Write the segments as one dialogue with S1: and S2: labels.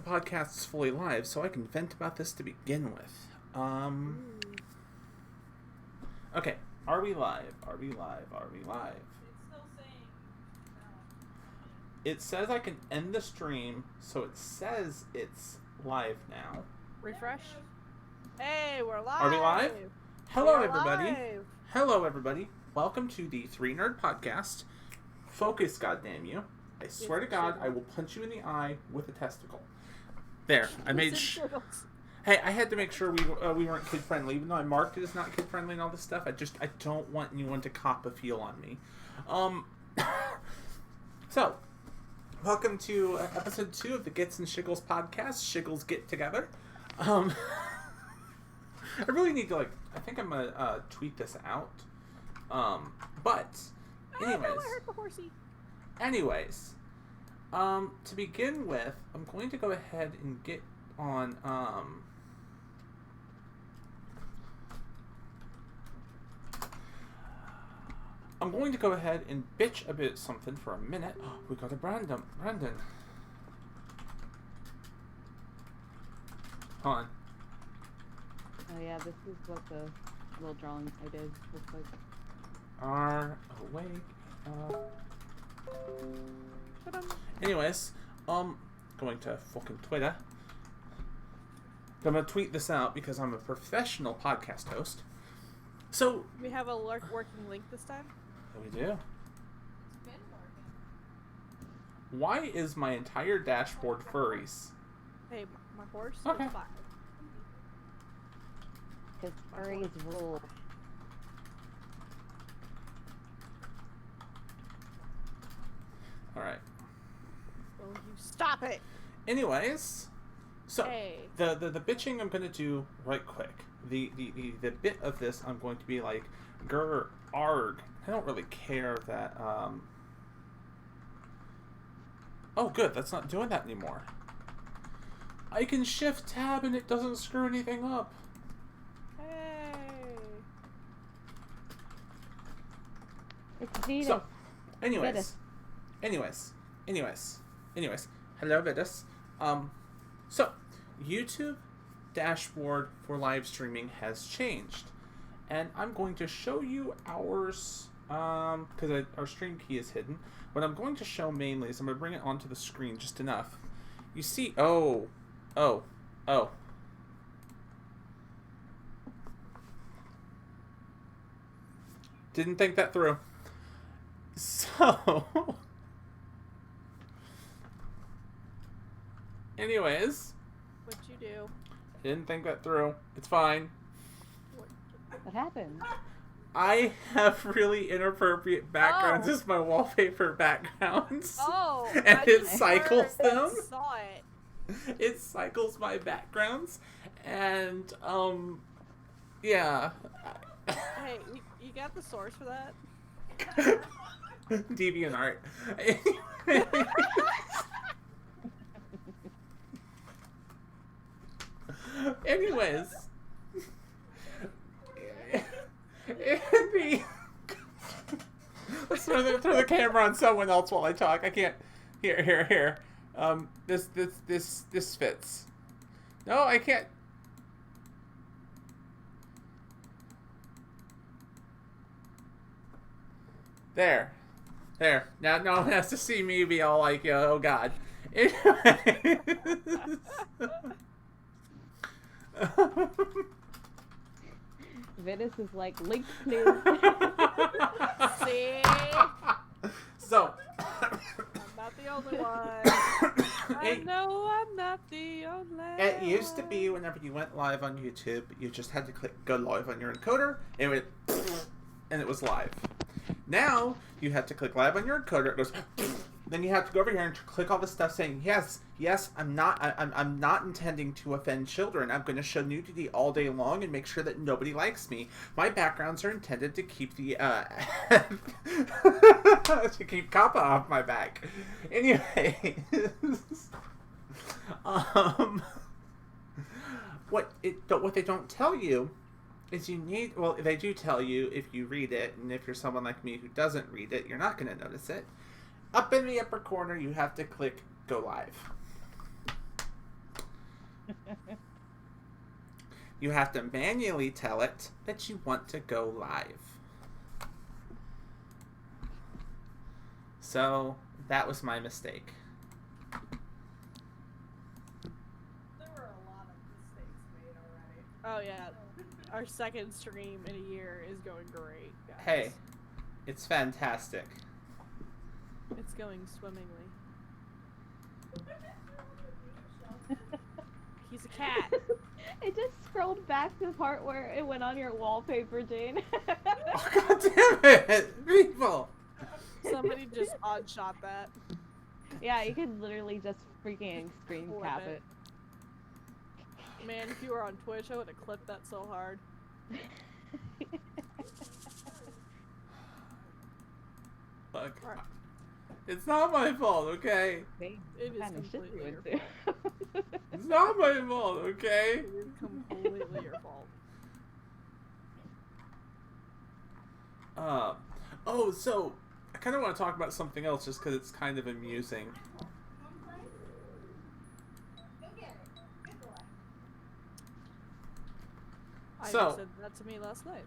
S1: podcast is fully live, so I can vent about this to begin with. Okay, are we live? Are we live? Are we live?
S2: It's still saying no.
S1: It says I can end the stream, so it says it's live now.
S2: Refresh. Hey, we're live.
S1: Are we live? Hello,
S2: We're
S1: everybody.
S2: live.
S1: Hello, everybody. Welcome to the 3 Nerd Podcast. Focus, goddamn you. I swear to God, I will punch you in the eye with a testicle. There, I made Hey, I had to make sure we weren't kid friendly, even though I marked it as not kid friendly and all this stuff. I don't want anyone to cop a feel on me. So, welcome to episode 2 of the Gits and Shiggles podcast. Shiggles Git together. I really need to I think I'm gonna tweet this out. But anyways,
S2: no, I heard the horsey.
S1: Anyways, to begin with, I'm going to go ahead and get on, I'm going to go ahead and bitch a bit something for a minute. Oh, we got a Brandon. Hold on.
S3: Oh yeah, this is what the little drawing I did looks like.
S1: Are awake. Anyways, going to fucking Twitter. I'm gonna tweet this out because I'm a professional podcast host. So
S2: We have a working link this time.
S1: we do.
S2: It's been working.
S1: Why is my entire dashboard furries?
S2: Hey, my horse.
S1: Okay.
S2: Is live.
S3: Because furries rule.
S1: All right.
S2: Will you stop it?
S1: Anyways, so
S2: Hey.
S1: the bitching I'm gonna do right quick. The bit of this I'm going to be like grr arg. I don't really care that Oh good, that's not doing that anymore. I can shift tab and it doesn't screw anything up.
S2: Hey.
S3: It's Vita.
S1: So, anyways,
S3: Vitus.
S1: anyways, hello Vitus. So, YouTube dashboard for live streaming has changed, and I'm going to show you ours, because our stream key is hidden. What I'm going to show mainly is I'm going to bring it onto the screen just enough. You see, oh. Didn't think that through. So, anyways,
S2: What'd you do?
S1: didn't think that through. It's fine.
S3: What happened?
S1: I have really inappropriate backgrounds
S2: Oh.
S1: as my wallpaper backgrounds.
S2: Oh.
S1: And
S2: I
S1: it
S2: just
S1: cycles
S2: heard
S1: them.
S2: and Saw it.
S1: It cycles my backgrounds, and yeah.
S2: Hey, you got the source for that?
S1: DeviantArt. Anyways. Let's throw the camera on someone else while I talk. I can't. Here. This fits. No, I can't. There. Now no one has to see me be all like, oh God. Anyways.
S3: Vitus is like, link please.
S2: See?
S1: So.
S2: I'm not the only one. I know I'm not the only one.
S1: It used to be whenever you went live on YouTube, you just had to click go live on your encoder, and it went, and it was live. Now, you have to click live on your encoder, it goes, then you have to go over here and click all this stuff saying, yes, I'm not intending to offend children. I'm going to show nudity all day long and make sure that nobody likes me. My backgrounds are intended to keep the, to keep Kappa off my back. Anyway. What they don't tell you is they do tell you if you read it, and if you're someone like me who doesn't read it, you're not going to notice it. Up in the upper corner, you have to click Go Live. You have to manually tell it that you want to go live. So, that was my mistake.
S4: There were a lot of mistakes made already.
S2: Oh yeah, our second stream in a year is going great, guys.
S1: Hey, it's fantastic.
S2: It's going swimmingly. He's a cat.
S3: It just scrolled back to the part where it went on your wallpaper, Jane.
S1: Oh, God damn it! People!
S2: Somebody just odd shot that.
S3: Yeah, you could literally just freaking screen
S2: Flip
S3: cap
S2: it.
S3: it.
S2: Man, if you were on Twitch, I would have clipped that so hard.
S1: Look,
S2: Alright.
S1: it's not my fault, okay?
S3: It
S2: It is
S3: kinda shit
S2: completely
S3: you
S2: your
S3: into.
S1: It's not my fault, okay?
S2: It is completely your fault.
S1: Oh, so I kind of want to talk about something else just because it's kind of amusing.
S4: Go get it. Good boy.
S2: I
S1: So-
S2: said that to me last night.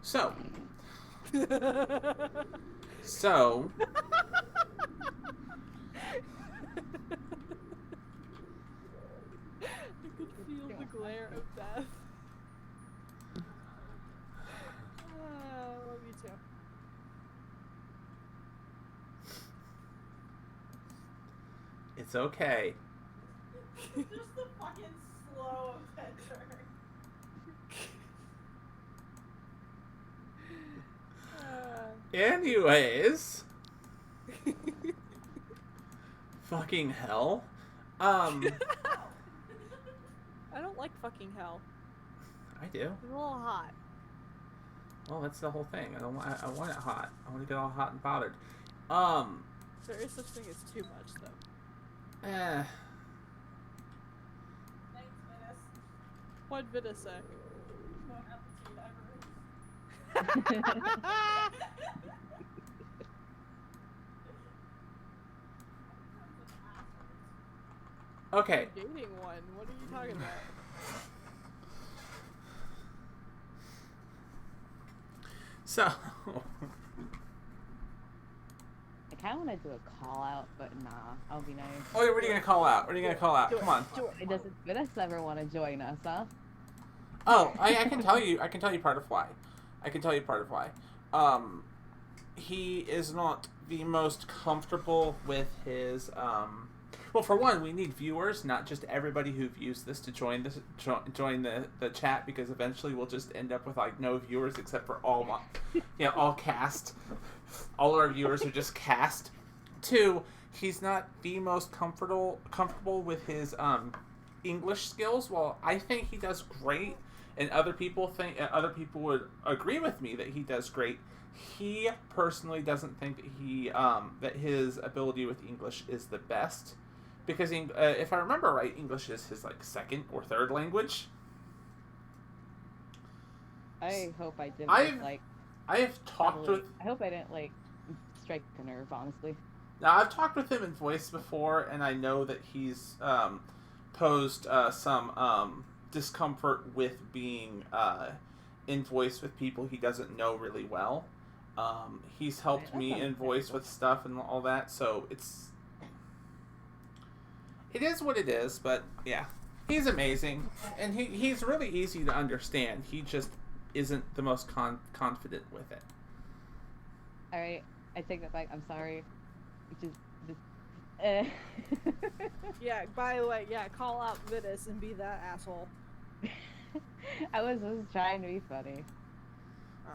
S1: So,
S2: I could feel the glare of death. Love you too.
S1: it's okay.
S4: Just the fucking slow adventure.
S1: Anyways, fucking hell.
S2: I don't like fucking hell.
S1: I do.
S2: It's a little hot.
S1: Well, that's the whole thing. I want it hot. I want to get all hot and bothered.
S2: There is such thing as too much, though.
S4: Thanks, Venus.
S2: What Vidisec?
S4: Bon appetit, ever.
S1: Okay.
S2: Dating one. What are you talking about?
S1: So,
S3: I kind of want to do a call out, but nah, I'll be nice.
S1: oh, what are you gonna call out? What are you gonna call out?
S2: Do it.
S1: Come on.
S3: It doesn't Vanessa ever want to join us, huh?
S1: Oh, I can tell you. I can tell you part of why. I can tell you part of why. He is not the most comfortable with his. Well, for one, we need viewers, not just everybody who views this to join this join the chat, because eventually we'll just end up with like no viewers except for all all cast. All our viewers are just cast. Two, he's not the most comfortable with his English skills. Well, I think he does great, and other people would agree with me that he does great. He personally doesn't think that his ability with English is the best, because if I remember right, English is his like second or third language.
S3: I hope I didn't
S1: I have talked with.
S3: I hope I didn't strike a nerve, honestly.
S1: Now, I've talked with him in voice before, and I know that he's posed some discomfort with being in voice with people he doesn't know really well. He's helped
S3: Right,
S1: me
S3: that's
S1: in voice with stuff and all that, so it is what it is. But yeah, he's amazing, and he's really easy to understand. He just isn't the most confident with it.
S3: All right, I take that back. I'm sorry. Just
S2: Yeah, by the way, yeah, call out Vidis and be that asshole.
S3: I was trying to be funny.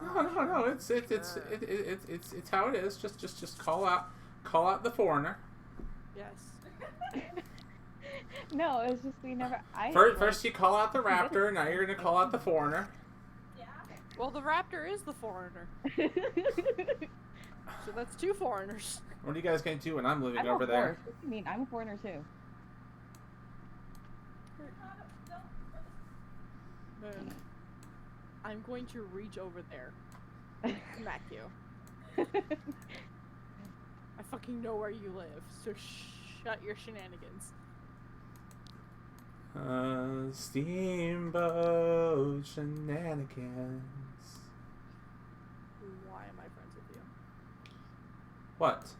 S1: No. It's how it is. Just call out the foreigner.
S2: Yes.
S3: No, it's just we never.
S1: First you call out the raptor. Now you're gonna call out the foreigner.
S4: Yeah.
S2: Well, the raptor is the foreigner, so that's two foreigners.
S1: What are you guys gonna do when I'm living
S3: I'm
S1: over
S3: a
S1: there?
S3: foreigner. What do you mean? I'm a foreigner too.
S2: Moon, I'm going to reach over there, smack you. I fucking know where you live, so shut your shenanigans.
S1: Steamboat shenanigans.
S2: Why am I friends with you?
S1: What?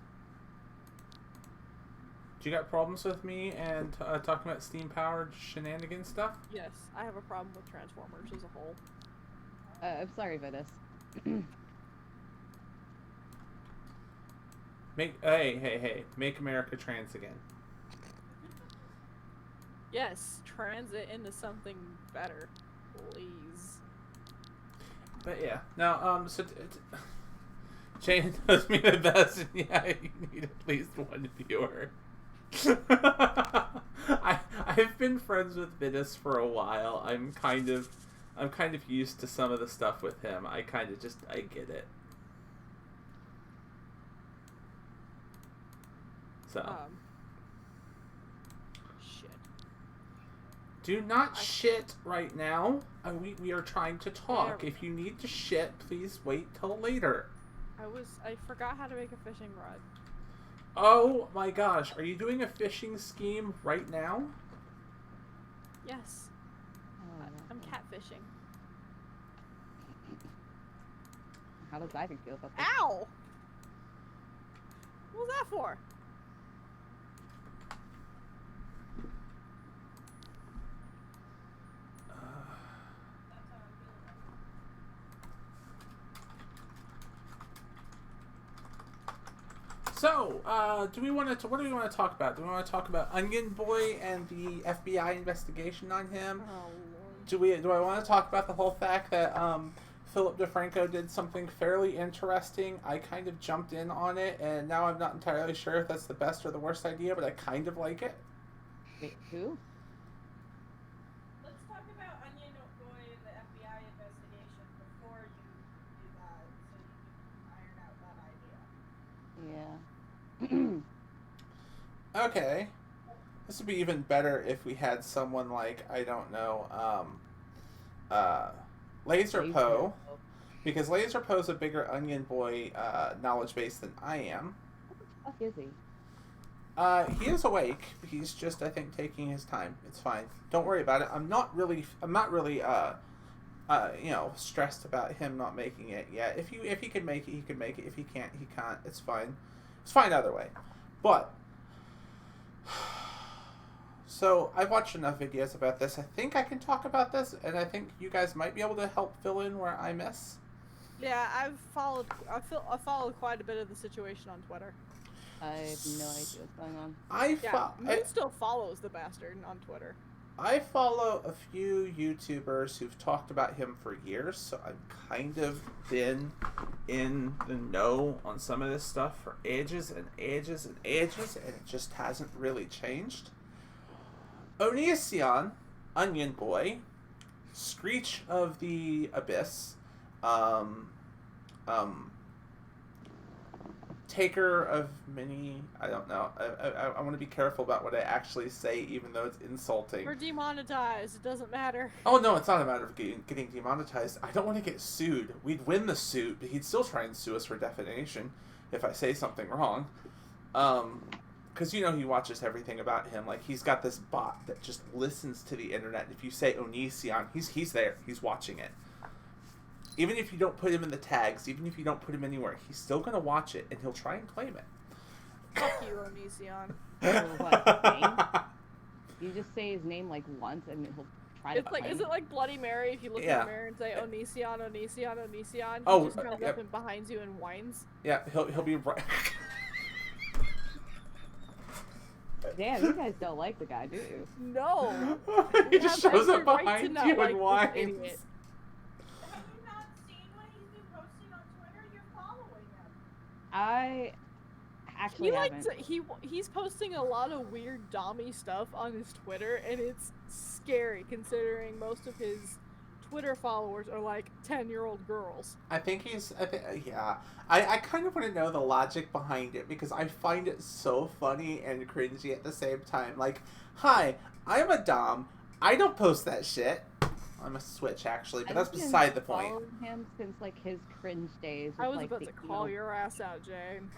S1: Do you got problems with me and talking about steam-powered shenanigans stuff?
S2: Yes, I have a problem with Transformers as a whole.
S3: I'm sorry, Venus.
S1: Hey, make America trans again.
S2: Yes, transit into something better, please.
S1: But yeah, now Jane knows me the best, and yeah, you need at least one viewer. I've been friends with Venus for a while. I'm kind of used to some of the stuff with him. I get it. So
S2: Shit.
S1: do not shit right now. We are trying to talk.
S2: There.
S1: If you need to shit, please wait till later.
S2: I forgot how to make a fishing rod.
S1: Oh my gosh, are you doing a fishing scheme right now?
S2: Yes, I'm catfishing.
S3: How does Ivan feel about this?
S2: Ow! What was that for?
S1: So, what do we want to talk about? Do we want to talk about Onion Boy and the FBI investigation on him?
S2: Oh, Lord.
S1: Do I want to talk about the whole fact that Philip DeFranco did something fairly interesting? I kind of jumped in on it, and now I'm not entirely sure if that's the best or the worst idea, but I kind of like it.
S3: Wait, who?
S4: Let's talk about Onion Boy and the FBI investigation before you do that, so you can iron out that idea.
S3: Yeah.
S1: Okay. This would be even better if we had someone like, I don't know, Laser Poe. Because Laser Poe's a bigger Onion Boy knowledge base than I am.
S3: What the fuck is he?
S1: He is awake. He's just, I think, taking his time. It's fine. Don't worry about it. I'm not really stressed about him not making it yet. If he can make it, he can make it. If he can't, he can't. It's fine. It's fine either way. But so I've watched enough videos about this. I think I can talk about this, and I think you guys might be able to help fill in where I miss.
S2: Yeah, I've followed quite a bit of the situation on Twitter.
S3: I have no idea what's going on.
S2: Moon still follows the bastard on Twitter.
S1: I follow a few YouTubers who've talked about him for years, so I've kind of been in the know on some of this stuff for ages and ages and ages, and it just hasn't really changed. Onision, Onion Boy, Screech of the Abyss, Taker of many, I don't know. I want to be careful about what I actually say, even though it's insulting.
S2: We're demonetized. It doesn't matter.
S1: Oh no, it's not a matter of getting demonetized. I don't want to get sued. We'd win the suit, but he'd still try and sue us for defamation if I say something wrong. Because he watches everything about him. Like, he's got this bot that just listens to the internet. If you say Onision, he's there. He's watching it. Even if you don't put him in the tags, even if you don't put him anywhere, he's still going to watch it, and he'll try and claim it.
S2: Fuck you, Onision.
S3: What, his name? You just say his name like once, and he'll try to claim
S2: Is it like Bloody Mary if you look in the mirror and say Onision, Onision, Onision? He just comes up and behind you and whines?
S1: Yeah, he'll be right.
S3: Damn, you guys don't like the guy, do you?
S2: No.
S1: He just shows up
S2: right
S1: behind
S2: to
S1: you
S2: not
S1: and
S2: like this
S1: whines.
S2: idiot.
S4: Have you not seen what he's been posting on Twitter? You're following him.
S3: I actually haven't.
S2: He's posting a lot of weird dommy stuff on his Twitter, and it's scary considering most of his Twitter followers are like 10-year-old girls.
S1: I kind of want to know the logic behind it, because I find it so funny and cringy at the same time. Like, hi, I'm a dom. I don't post that shit. I'm a switch, actually, but that's beside the point.
S3: I've followed him since like his cringe days.
S2: I was
S3: like,
S2: about to call your ass out, Jane.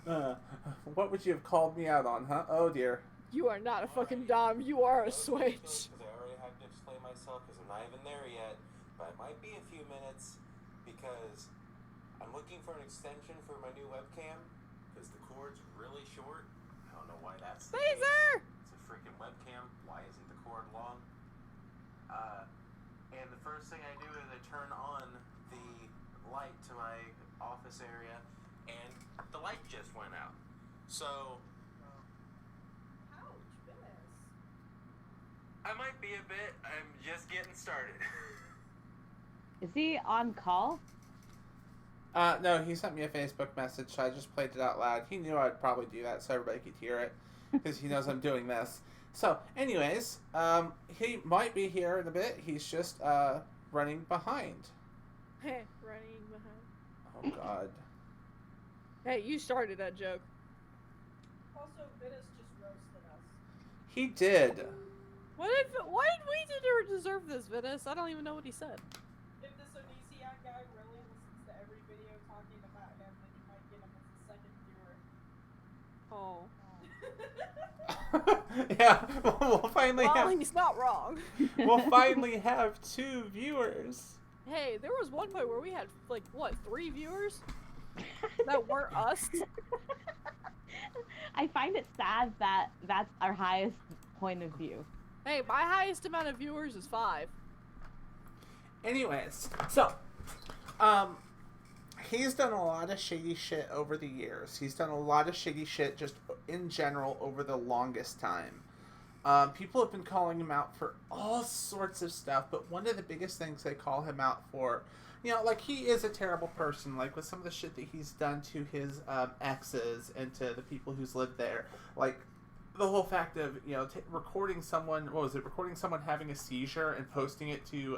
S1: What would you have called me out on, huh? Oh dear.
S2: You are not a fucking dom. You are a switch.
S5: Because I already have to explain myself because I'm not even there yet. But it might be a few minutes because I'm looking for an extension for my new webcam because the cord's really short. I don't know why that's the case.
S2: Laser!
S5: It's a freaking webcam. Why isn't the cord long? And the first thing I do is I turn on the light to my office area, and the light just went out. So
S4: Ouch, goodness.
S5: I might be a bit. I'm just getting started.
S3: Is he on call?
S1: No, he sent me a Facebook message, so I just played it out loud. He knew I'd probably do that so everybody could hear it, because he knows I'm doing this. So, anyways, he might be here in a bit. He's just, running behind.
S2: Running behind.
S1: Oh, God.
S2: Hey, you started that joke.
S4: Also, Vitus just roasted us.
S1: He did.
S2: Why did we deserve this, Vitus? I don't even know what he said.
S4: If this Onision guy really listens to every video talking about him, then you might get him as a second viewer.
S2: Oh.
S1: Yeah, we'll finally
S2: Well,
S1: have...
S2: he's not wrong.
S1: We'll finally have 2 viewers.
S2: Hey, there was one point where we had, like, what, 3 viewers? That weren't us?
S3: I find it sad that that's our highest point of view.
S2: Hey, my highest amount of viewers is 5.
S1: Anyways, so, he's done a lot of shady shit over the years. He's done a lot of shady shit just in general over the longest time. People have been calling him out for all sorts of stuff, but one of the biggest things they call him out for, you know, like, he is a terrible person, like, with some of the shit that he's done to his exes and to the people who's lived there. Like, the whole fact of, you know, recording someone, recording someone having a seizure and posting it to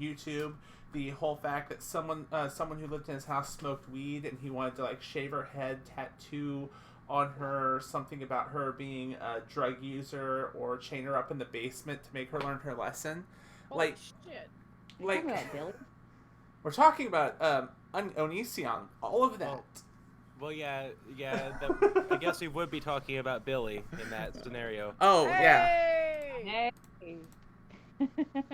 S1: YouTube. The whole fact that someone who lived in his house smoked weed and he wanted to, like, shave her head, tattoo on her something about her being a drug user, or chain her up in the basement to make her learn her lesson.
S2: Holy
S1: Like,
S2: shit.
S1: like,
S3: Talking about Billy?
S1: we're talking about Onision, all of that.
S5: Well, yeah. I guess we would be talking about Billy in that scenario.
S1: Oh, yeah.
S2: Hey!
S3: Hey.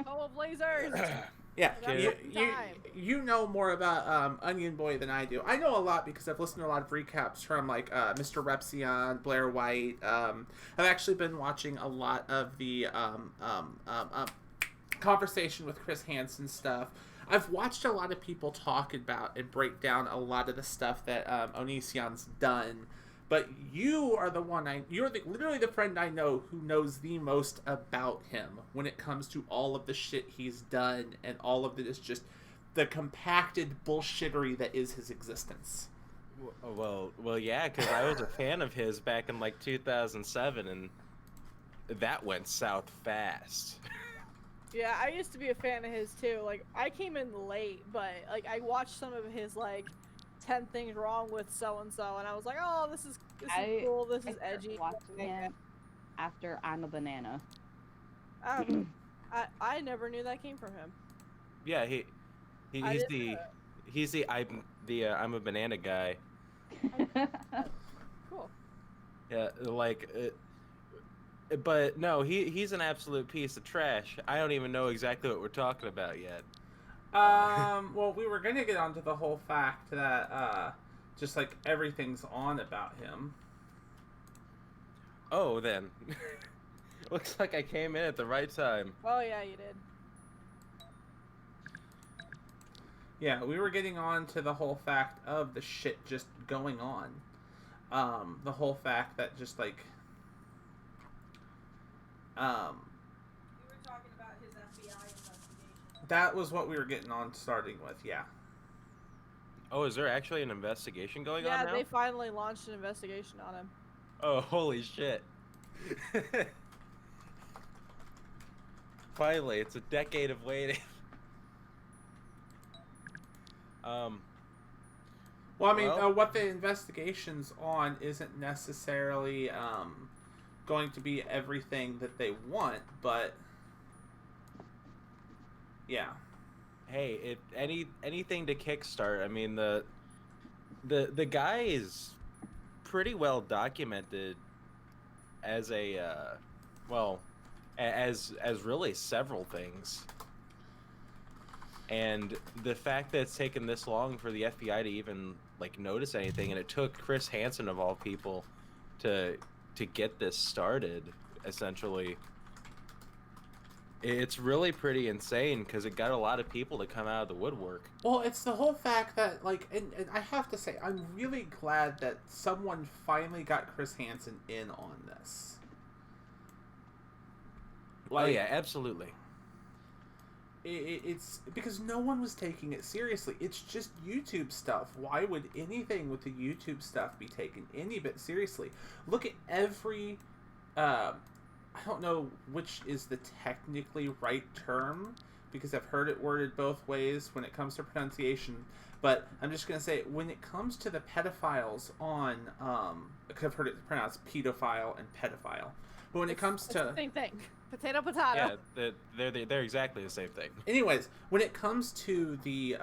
S2: Full of lasers!
S1: Yeah,
S2: That's
S1: you,
S2: time.
S1: you know more about Onion Boy than I do. I know a lot because I've listened to a lot of recaps from, like, Mr. Repsion, Blair White. I've actually been watching a lot of the conversation with Chris Hansen stuff. I've watched a lot of people talk about and break down a lot of the stuff that Onision's done. But you are the one you're literally the friend I know who knows the most about him when it comes to all of the shit he's done and all of it is just the compacted bullshittery that is his existence.
S5: Well, yeah, because I was a fan of his back in, like, 2007, and that went south fast.
S2: Yeah, I used to be a fan of his too. Like, I came in late, but, like, I watched some of his, like, 10 things wrong with so-and-so, and I was like, oh, this is cool, this is edgy.
S3: Watching it after I'm a Banana.
S2: I never knew that came from him.
S5: Yeah, he's the I'm a banana guy.
S2: Cool.
S5: Yeah, like, but no, he's an absolute piece of trash. I don't even know exactly what we're talking about yet.
S1: Well, we were gonna get onto the whole fact that, just, like, everything's on about him.
S5: Oh, then. Looks like I came in at the right time.
S2: Oh, yeah, you did.
S1: Yeah, we were getting on to the whole fact of the shit just going on. The whole fact that just, like,
S4: We were talking about his FBI investigation.
S1: that was what we were getting on starting with, yeah.
S5: Oh, is there actually an investigation going on
S2: Yeah,
S5: now?
S2: they finally launched an investigation on him.
S5: Oh, holy shit. Finally, it's a decade of waiting.
S1: Well, I mean,
S5: Well-
S1: what the investigation's on isn't necessarily going to be everything that they want, but yeah.
S5: Hey, anything to kickstart. I mean,
S6: the guy is pretty well documented as a well, as really several things. And the fact that it's taken this long for the FBI to even like notice anything, and it took Chris Hansen of all people to get this started, essentially, it's really pretty insane because it got a lot of people to come out of the woodwork.
S1: Well, it's the whole fact that, like, and I have to say, I'm really glad that someone finally got Chris Hansen in on this.
S6: Like, oh yeah, absolutely.
S1: It's because no one was taking it seriously. It's just YouTube stuff. Why would anything with the YouTube stuff be taken any bit seriously? Look at every... I don't know which is the technically right term, because I've heard it worded both ways when it comes to pronunciation. But I'm just going to say, when it comes to the pedophiles on... because I've heard it pronounced pedophile and pedophile. But when it comes to...
S2: It's the same thing. Potato, potato.
S6: Yeah, they're exactly the same thing.
S1: Anyways, when it comes to the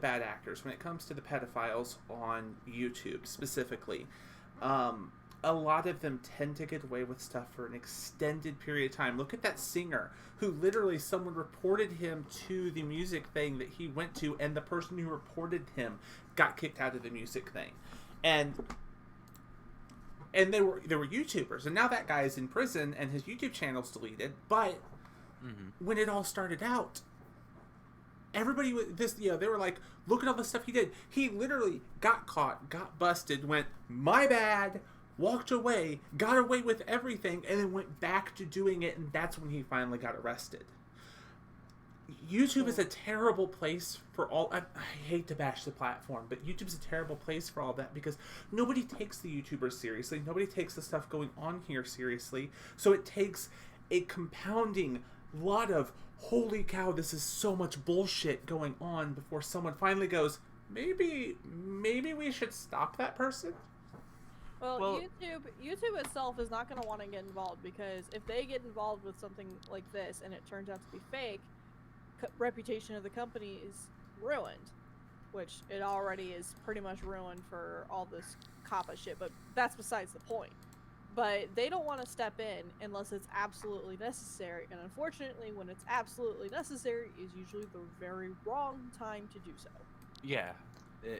S1: bad actors, when it comes to the pedophiles on YouTube specifically, a lot of them tend to get away with stuff for an extended period of time. Look at that singer who literally someone reported him to the music thing that he went to, and the person who reported him got kicked out of the music thing, and they were YouTubers, and now that guy is in prison and his YouTube channel's deleted. But when it all started out, everybody was they were like, look at all the stuff he did. He literally got caught, got busted, went, my bad, walked away, got away with everything, and then went back to doing it, and that's when he finally got arrested. YouTube is a terrible place for all... I hate to bash the platform, but YouTube's a terrible place for all that, because nobody takes the YouTubers seriously. Nobody takes the stuff going on here seriously. So it takes a compounding lot of, holy cow, this is so much bullshit going on, before someone finally goes, maybe we should stop that person?
S2: Well, YouTube itself is not going to want to get involved, because if they get involved with something like this and it turns out to be fake, reputation of the company is ruined, which it already is pretty much ruined for all this COPPA shit, but that's besides the point. But they don't want to step in unless it's absolutely necessary, and unfortunately, when it's absolutely necessary is usually the very wrong time to do so.
S6: Yeah,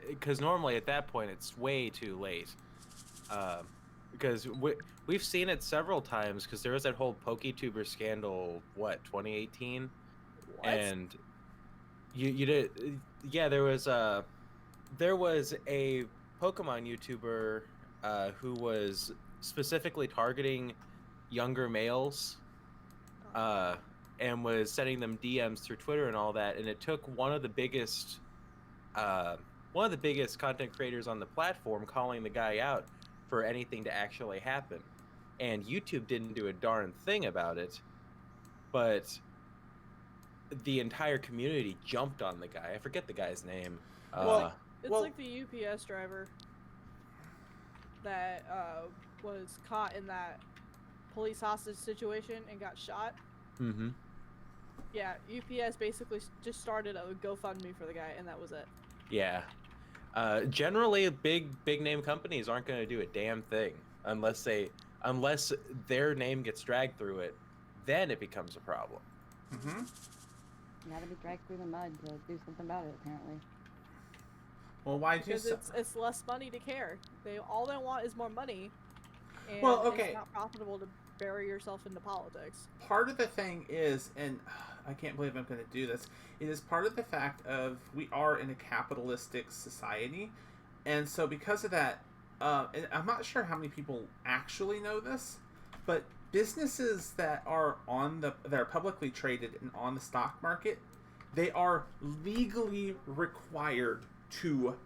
S6: because normally at that point it's way too late. Because we've seen it several times, because there was that whole PokeTuber scandal, 2018?
S2: What?
S6: And you did, yeah, there was a Pokemon YouTuber who was specifically targeting younger males, and was sending them DMs through Twitter and all that, and it took one of the biggest content creators on the platform calling the guy out for anything to actually happen, and YouTube didn't do a darn thing about it, but the entire community jumped on the guy. I forget the guy's name.
S2: It's like the UPS driver that was caught in that police hostage situation and got shot.
S6: Mm-hmm.
S2: Yeah, UPS basically just started a GoFundMe for the guy, and that was it.
S6: Yeah. Generally, big name companies aren't going to do a damn thing unless their name gets dragged through it. Then it becomes a problem.
S1: Mm-hmm.
S3: You gotta be dragged through the mud to do something about it, apparently.
S1: Well, why do
S2: because it's less money to care. All they want is more money, and
S1: well, okay.
S2: It's not profitable to bury yourself into politics.
S1: Part of the thing is, and I can't believe I'm going to do this, it is part of the fact of we are in a capitalistic society, and so because of that, and I'm not sure how many people actually know this, but businesses that are publicly traded and on the stock market, they are legally required to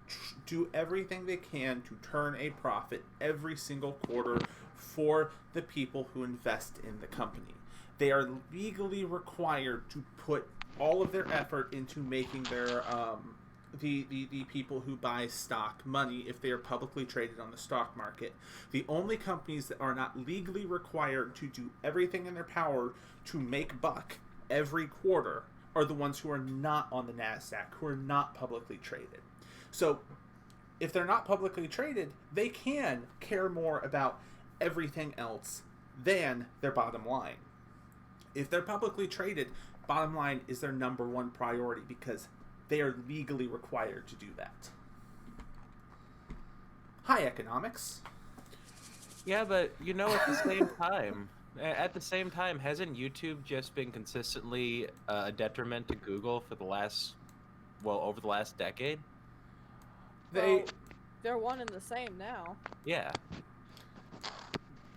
S1: do everything they can to turn a profit every single quarter for the people who invest in the company. They are legally required to put all of their effort into making their the people who buy stock money if they are publicly traded on the stock market. The only companies that are not legally required to do everything in their power to make buck every quarter are the ones who are not on the NASDAQ, who are not publicly traded. So if they're not publicly traded, they can care more about everything else than their bottom line. If they're publicly traded, bottom line is their number one priority because they are legally required to do that. Hi, economics.
S6: Yeah, but at the same time, hasn't YouTube just been consistently a detriment to Google for over the last decade?
S2: They're one and the same now.
S6: Yeah.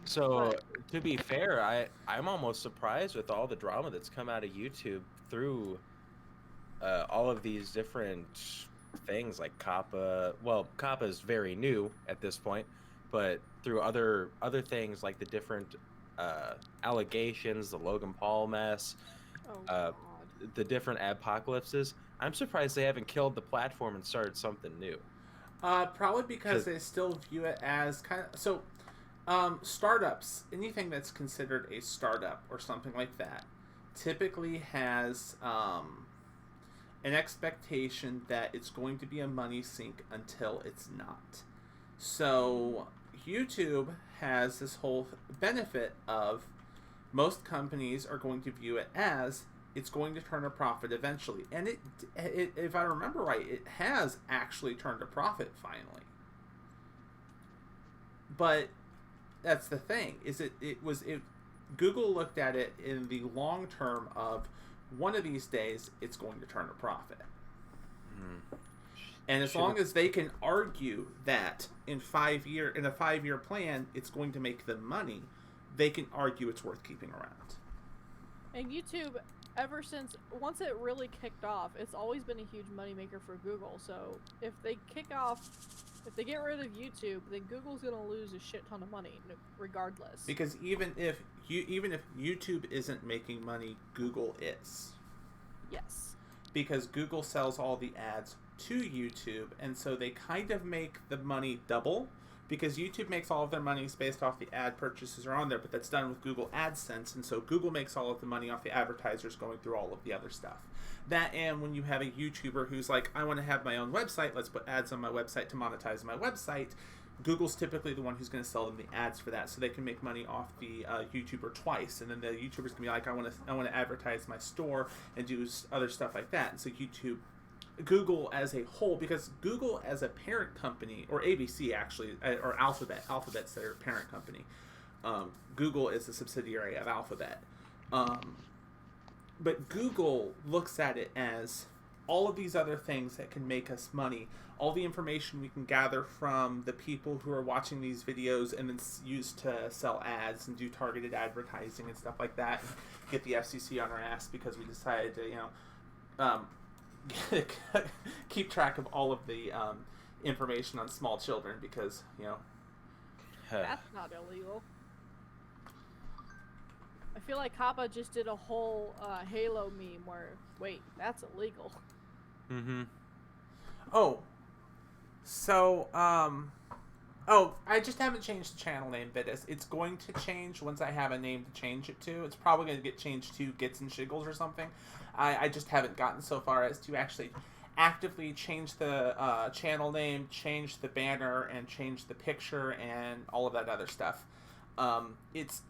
S6: So, to be fair, I'm almost surprised with all the drama that's come out of YouTube through all of these different things like Kappa. Well, Kappa is very new at this point, but through other things like the different allegations, the Logan Paul mess, the different apocalypses, I'm surprised they haven't killed the platform and started something new.
S1: Probably because they still view it as kind of... So, startups, anything that's considered a startup or something like that, typically has an expectation that it's going to be a money sink until it's not. So, YouTube has this whole benefit of most companies are going to view it as it's going to turn a profit eventually. And it if I remember right, it has actually turned a profit finally. But that's the thing, is Google looked at it in the long term of one of these days it's going to turn a profit. And as long as they can argue that in a 5-year plan it's going to make them money, they can argue it's worth keeping around.
S2: And YouTube, ever since once it really kicked off, it's always been a huge moneymaker for Google. So if they get rid of YouTube, then Google's gonna lose a shit ton of money regardless. Because
S1: even if YouTube isn't making money, Google is.
S2: Yes.
S1: Because Google sells all the ads to YouTube, and so they kind of make the money double, because YouTube makes all of their money based off the ad purchases are on there, but that's done with Google AdSense, and so Google makes all of the money off the advertisers going through all of the other stuff. That, and when you have a YouTuber who's like, I want to have my own website, let's put ads on my website to monetize my website, Google's typically the one who's going to sell them the ads for that, so they can make money off the YouTuber twice, and then the YouTuber's going to be like, I want to advertise my store and do other stuff like that. And so Google as a whole, because Google as a parent company, or ABC actually, or Alphabet's their parent company. Google is a subsidiary of Alphabet. But Google looks at it as all of these other things that can make us money, all the information we can gather from the people who are watching these videos and then use to sell ads and do targeted advertising and stuff like that, and get the FCC on our ass because we decided to, keep track of all of the information on small children because,
S2: that's not illegal. I feel like Kappa just did a whole Halo meme where, wait, that's illegal.
S6: Mm-hmm.
S1: Oh. So, I just haven't changed the channel name, Vitus. It's going to change once I have a name to change it to. It's probably going to get changed to Gits and Shiggles or something. I just haven't gotten so far as to actually actively change the channel name, change the banner, and change the picture, and all of that other stuff. It's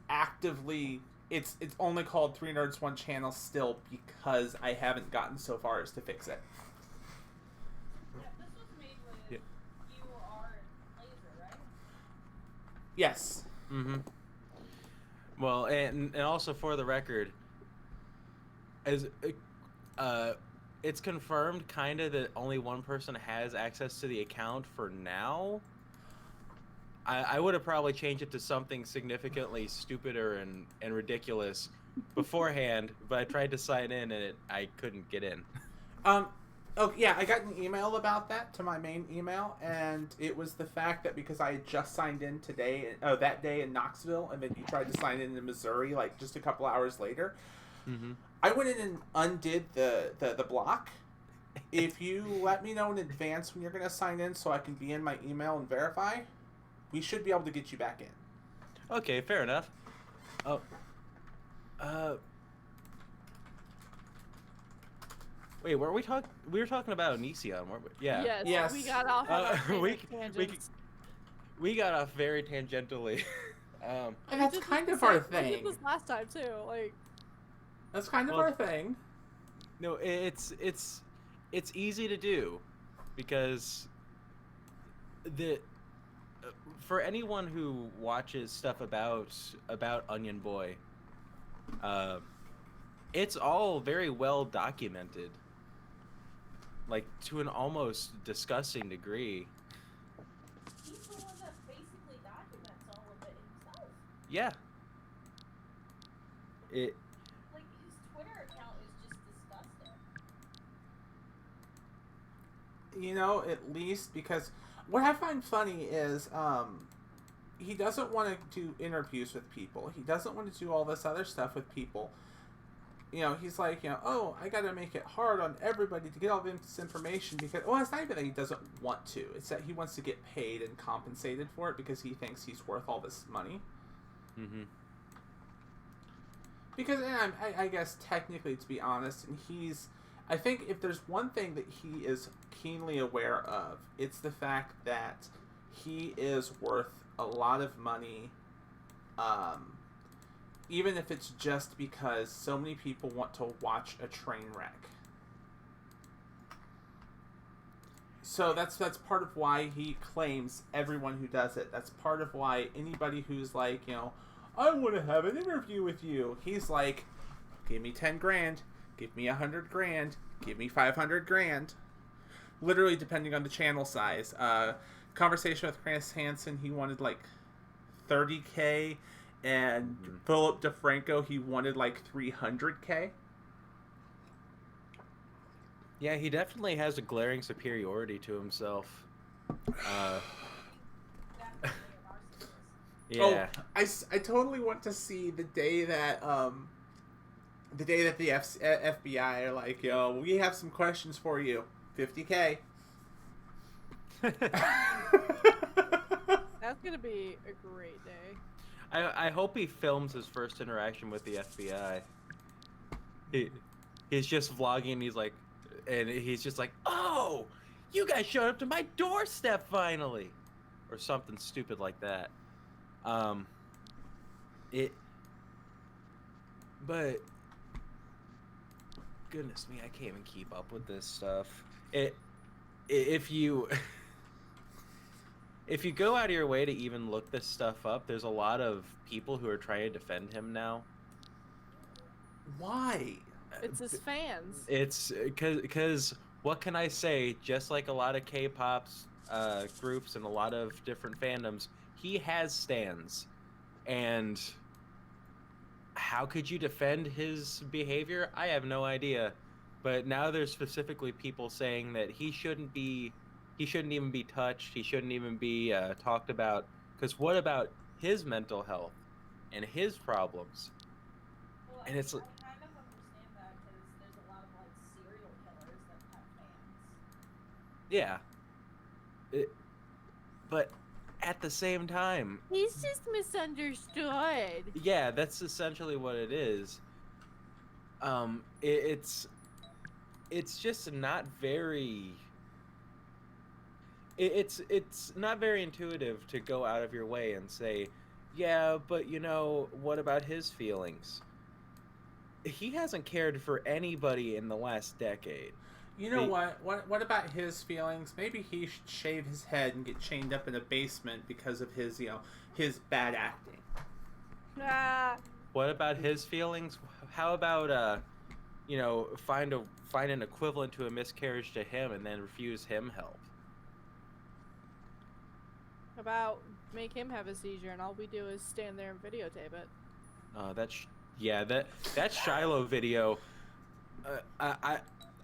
S1: only called 3 Nerds 1 Channel still because I haven't gotten so far as to fix it.
S4: Yeah, this was made with UR and Laser, right?
S1: Yes.
S6: Mm-hmm. Well, and also for the record, it's confirmed kind of that only one person has access to the account for now. I would have probably changed it to something significantly stupider and ridiculous beforehand, but I tried to sign in and I couldn't get in.
S1: Oh yeah, I got an email about that to my main email, and it was the fact that because I had just signed in that day in Knoxville, and then you tried to sign in Missouri like just a couple hours later.
S6: Mm-hmm.
S1: I went in and undid the block. If you let me know in advance when you're going to sign in so I can be in my email and verify, we should be able to get you back in.
S6: Okay, fair enough. Oh. Wait, were we talking? We were talking about Onision, weren't we? Yeah.
S2: Yes. We got off on our tangents.
S6: We got off very tangentially.
S1: And that's kind of our thing.
S2: We did this last time too. Like.
S1: That's kind of our thing.
S6: No, it's easy to do, because for anyone who watches stuff about Onion Boy, it's all very well documented, like to an almost disgusting degree.
S4: He's the one that basically documents all of it himself.
S6: Yeah.
S4: Like, his Twitter account is just disgusting.
S1: You know, at least because what I find funny is he doesn't want to do interviews with people. He doesn't want to do all this other stuff with people. You know, he's like, you know, oh, I got to make it hard on everybody to get all this information because, well, it's not even that he doesn't want to. It's that he wants to get paid and compensated for it because he thinks he's worth all this money.
S6: Mm-hmm.
S1: Because, I guess, technically, to be honest, and I think if there's one thing that he is keenly aware of, it's the fact that he is worth a lot of money, even if it's just because so many people want to watch a train wreck. So that's part of why he claims everyone who does it. That's part of why anybody who's like, you know, I want to have an interview with you. He's like, give me 10 grand, give me 100 grand, give me 500 grand. Literally, depending on the channel size. Conversation with Chris Hansen, he wanted like 30K, and Philip DeFranco, he wanted like 300K.
S6: Yeah, he definitely has a glaring superiority to himself. Yeah.
S1: Oh, I totally want to see the day that the FBI are like, yo, we have some questions for you. 50K.
S2: That's gonna be a great day.
S6: I hope he films his first interaction with the FBI. He's just vlogging, and he's just like, oh, you guys showed up to my doorstep finally, or something stupid like that. But goodness me, I can't even keep up with this stuff. If you go out of your way to even look this stuff up, there's a lot of people who are trying to defend him now.
S1: Why?
S2: It's his fans.
S6: It's because what can I say? Just like a lot of K-pop's groups and a lot of different fandoms, he has stans. And how could you defend his behavior? I have no idea. But now there's specifically people saying that he shouldn't even be touched. He shouldn't even be talked about. Because what about his mental health and his problems?
S4: Well,
S6: And it's
S4: I kind of understand that because there's a lot of like serial killers that have fans.
S6: Yeah. But at the same time,
S2: He's just misunderstood.
S6: yeah, that's essentially what it is. It's just not very. It's not very intuitive to go out of your way and say, yeah, but you know, what about his feelings? He hasn't cared for anybody in the last decade.
S1: You know what about his feelings? Maybe he should shave his head and get chained up in a basement because of his, you know, his bad acting.
S6: What about his feelings? How about you know, find an equivalent to a miscarriage to him and then refuse him help?
S2: About make him have a seizure and all we do is stand there and videotape it. That Shiloh video.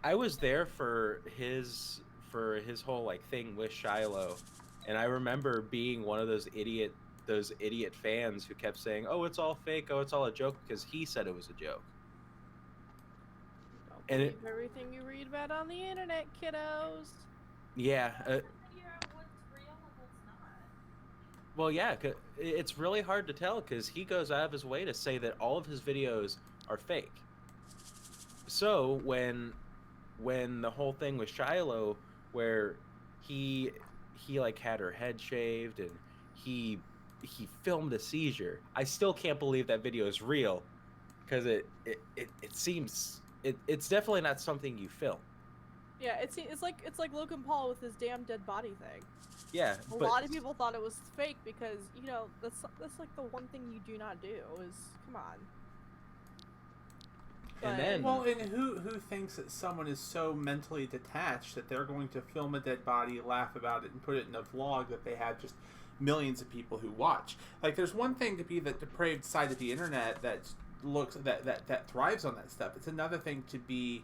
S2: I was there for his whole like thing with Shiloh, and I remember being one of those idiot fans who kept saying, "Oh, it's all fake. Oh, it's all a joke," because he said it was a joke. Don't
S6: And
S2: believe everything you read about on the internet, kiddos.
S6: Yeah.
S4: Figure out what's real and what's not.
S6: Well, yeah, it's really hard to tell because he goes out of his way to say that all of his videos are fake. So when when the whole thing with Shiloh, where he like had her head shaved and he filmed a seizure. I still can't believe that video is real, because it seems it's definitely not something you film.
S2: Yeah, it's like Logan Paul with his damn dead body thing.
S6: Yeah,
S2: A lot of people thought it was fake because, you know, that's like the one thing you do not do is, come on.
S6: And then,
S1: well, and who thinks that someone is so mentally detached that they're going to film a dead body, laugh about it, and put it in a vlog that they have just millions of people who watch? Like, there's one thing to be the depraved side of the internet that thrives on that stuff. It's another thing to be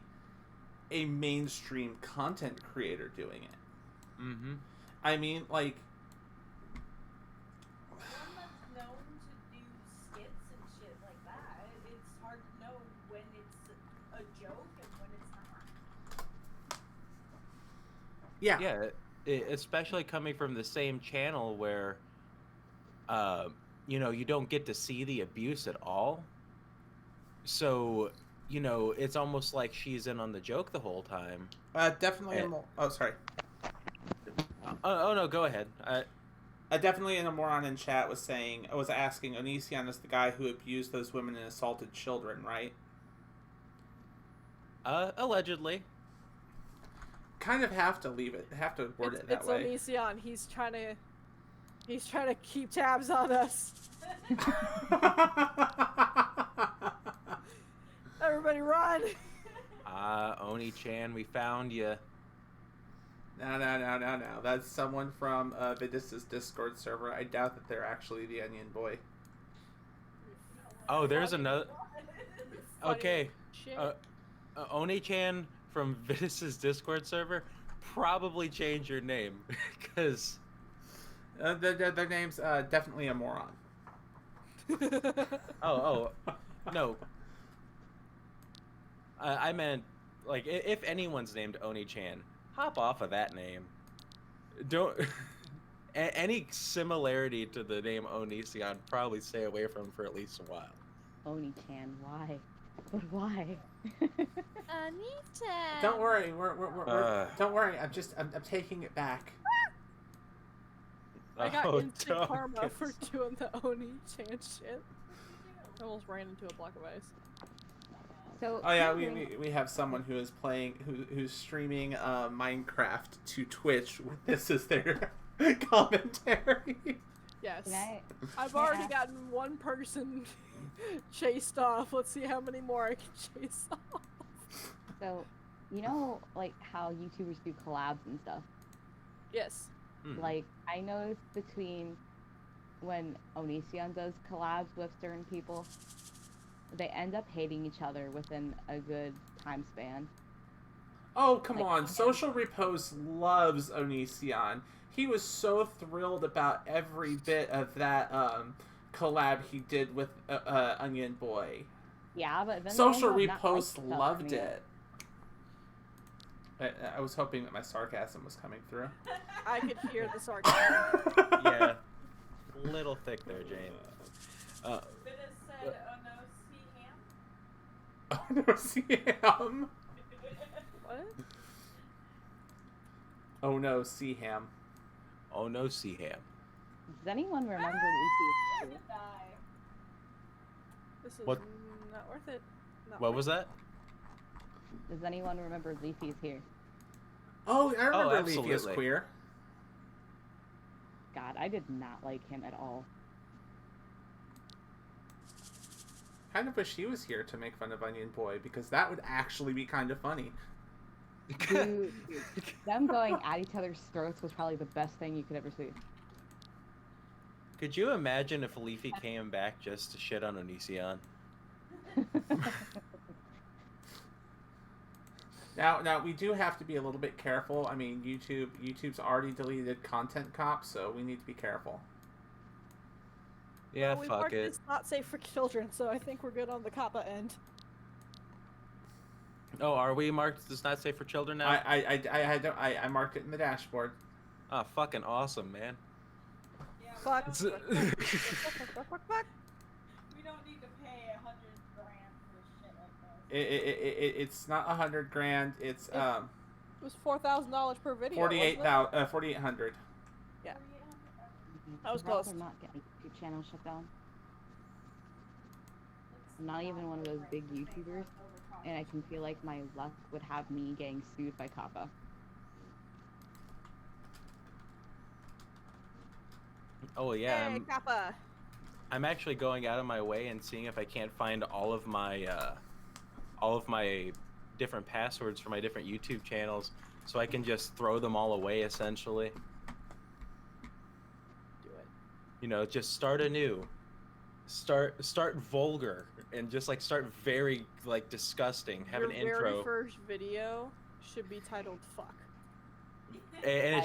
S1: a mainstream content creator doing it.
S6: mm-hmm.
S1: I mean, like,
S4: One that's known to do skits and shit like that, it's hard to know when it's a joke and when it's not.
S1: yeah.
S6: Especially coming from the same channel where, you know, you don't get to see the abuse at all. So, you know, it's almost like she's in on the joke the whole time.
S1: Definitely. Oh, sorry.
S6: Oh no, go ahead.
S1: Definitely, in a moron in chat was asking, Onision is the guy who abused those women and assaulted children, right?
S6: Allegedly.
S1: Kind of have to word it that way.
S2: It's Onision. He's trying to keep tabs on us. Everybody run!
S6: Oni-chan, we found you.
S1: No. That's someone from Vidis's Discord server. I doubt that they're actually the Onion Boy.
S6: Oh, there's another. Okay.
S2: Shit.
S6: Oni-chan from Vidis's Discord server, probably change your name, because
S1: their name's definitely a moron.
S6: Oh, no. I meant, like, if anyone's named Oni-chan, hop off of that name. Don't. Any similarity to the name Onision, probably stay away from for at least a while.
S3: Oni-chan, why? But why?
S2: Anita.
S1: Don't worry, don't worry. I'm taking it back.
S2: I got
S6: Oh,
S2: instant
S6: don't
S2: karma
S6: get
S2: for doing the Oni-chan shit. I almost ran into a block of ice.
S3: So.
S1: Oh yeah, we have someone who is who's streaming Minecraft to Twitch with this as their commentary.
S2: Yes. I've
S3: can I
S2: already
S3: ask-
S2: gotten one person chased off. Let's see how many more I can chase off.
S3: So, you know, like how YouTubers do collabs and stuff.
S2: Yes.
S3: Like, I noticed between when Onision does collabs with certain people, they end up hating each other within a good time span.
S1: Oh, come on. Social Repose loves Onision. He was so thrilled about every bit of that collab he did with Onion Boy.
S3: Yeah, but then
S1: Social
S3: they end up not
S1: Repost
S3: liking
S1: loved
S3: each other.
S1: it. I was hoping that my sarcasm was coming through.
S2: I could hear the sarcasm.
S6: Yeah. Little thick there, Jane.
S4: But it said, oh no, see ham?
S1: Oh no, see ham.
S2: What?
S1: Oh no, see ham.
S6: Oh no, Seaham.
S3: Does anyone remember
S4: I'm
S3: Leafy's?
S4: gonna die.
S2: This is
S6: What?
S2: not worth it. Not
S6: What
S2: worth
S6: was that?
S3: Does anyone remember Leafy's here?
S1: Oh, I remember Leafy as
S6: absolutely.
S1: queer.
S3: God, I did not like him at all.
S1: Kind of wish he was here to make fun of Onion Boy, because that would actually be kind of funny.
S3: Dude, them going at each other's throats was probably the best thing you could ever see.
S6: Could you imagine if Leafy came back just to shit on Onision?
S1: Now we do have to be a little bit careful. I mean, YouTube's already deleted Content Cop, so we need to be careful.
S6: Yeah,
S2: Well, we
S6: fuck
S2: marked
S6: it.
S2: this not safe for children, so I think we're good on the Kappa end.
S6: Oh, are we marked as not safe for children now?
S1: I marked it in the dashboard.
S6: Ah, fucking awesome, man.
S4: Yeah,
S2: Fuck.
S4: we
S2: Fuck, fuck, fuck, fuck.
S4: don't need to pay $100,000 for shit like this.
S1: It's not $100,000. It's
S2: It was $4,000 per video.
S1: 4,800.
S2: Yeah.
S3: I'd
S2: was
S3: rather
S2: close.
S3: not get my YouTube channel shut down. I'm not even one of those big YouTubers, and I can feel like my luck would have me getting sued by COPPA.
S6: Oh yeah,
S2: Hey, Kappa.
S6: I'm actually going out of my way and seeing if I can't find all of my different passwords for my different YouTube channels, so I can just throw them all away essentially.
S2: Do it.
S6: You know, just start anew. Start vulgar and just like start very like disgusting. Have
S2: Your
S6: an intro.
S2: very first video should be titled "Fuck."
S6: And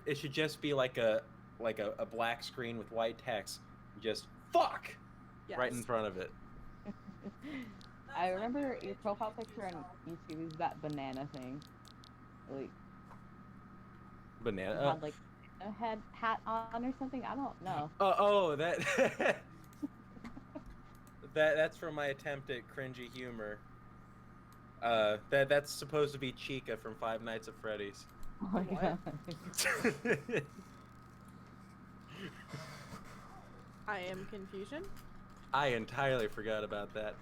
S6: it should just be like a black screen with white text, just fuck right in
S2: Yes.
S6: front of it.
S3: I remember your profile picture on YouTube is that banana thing. Like, you
S6: Banana.
S3: had like a hat on or something. I don't know.
S6: That that's from my attempt at cringy humor. That's supposed to be Chica from Five Nights at Freddy's.
S3: Oh my
S2: What?
S3: god.
S2: I am confusion.
S6: I entirely forgot about that.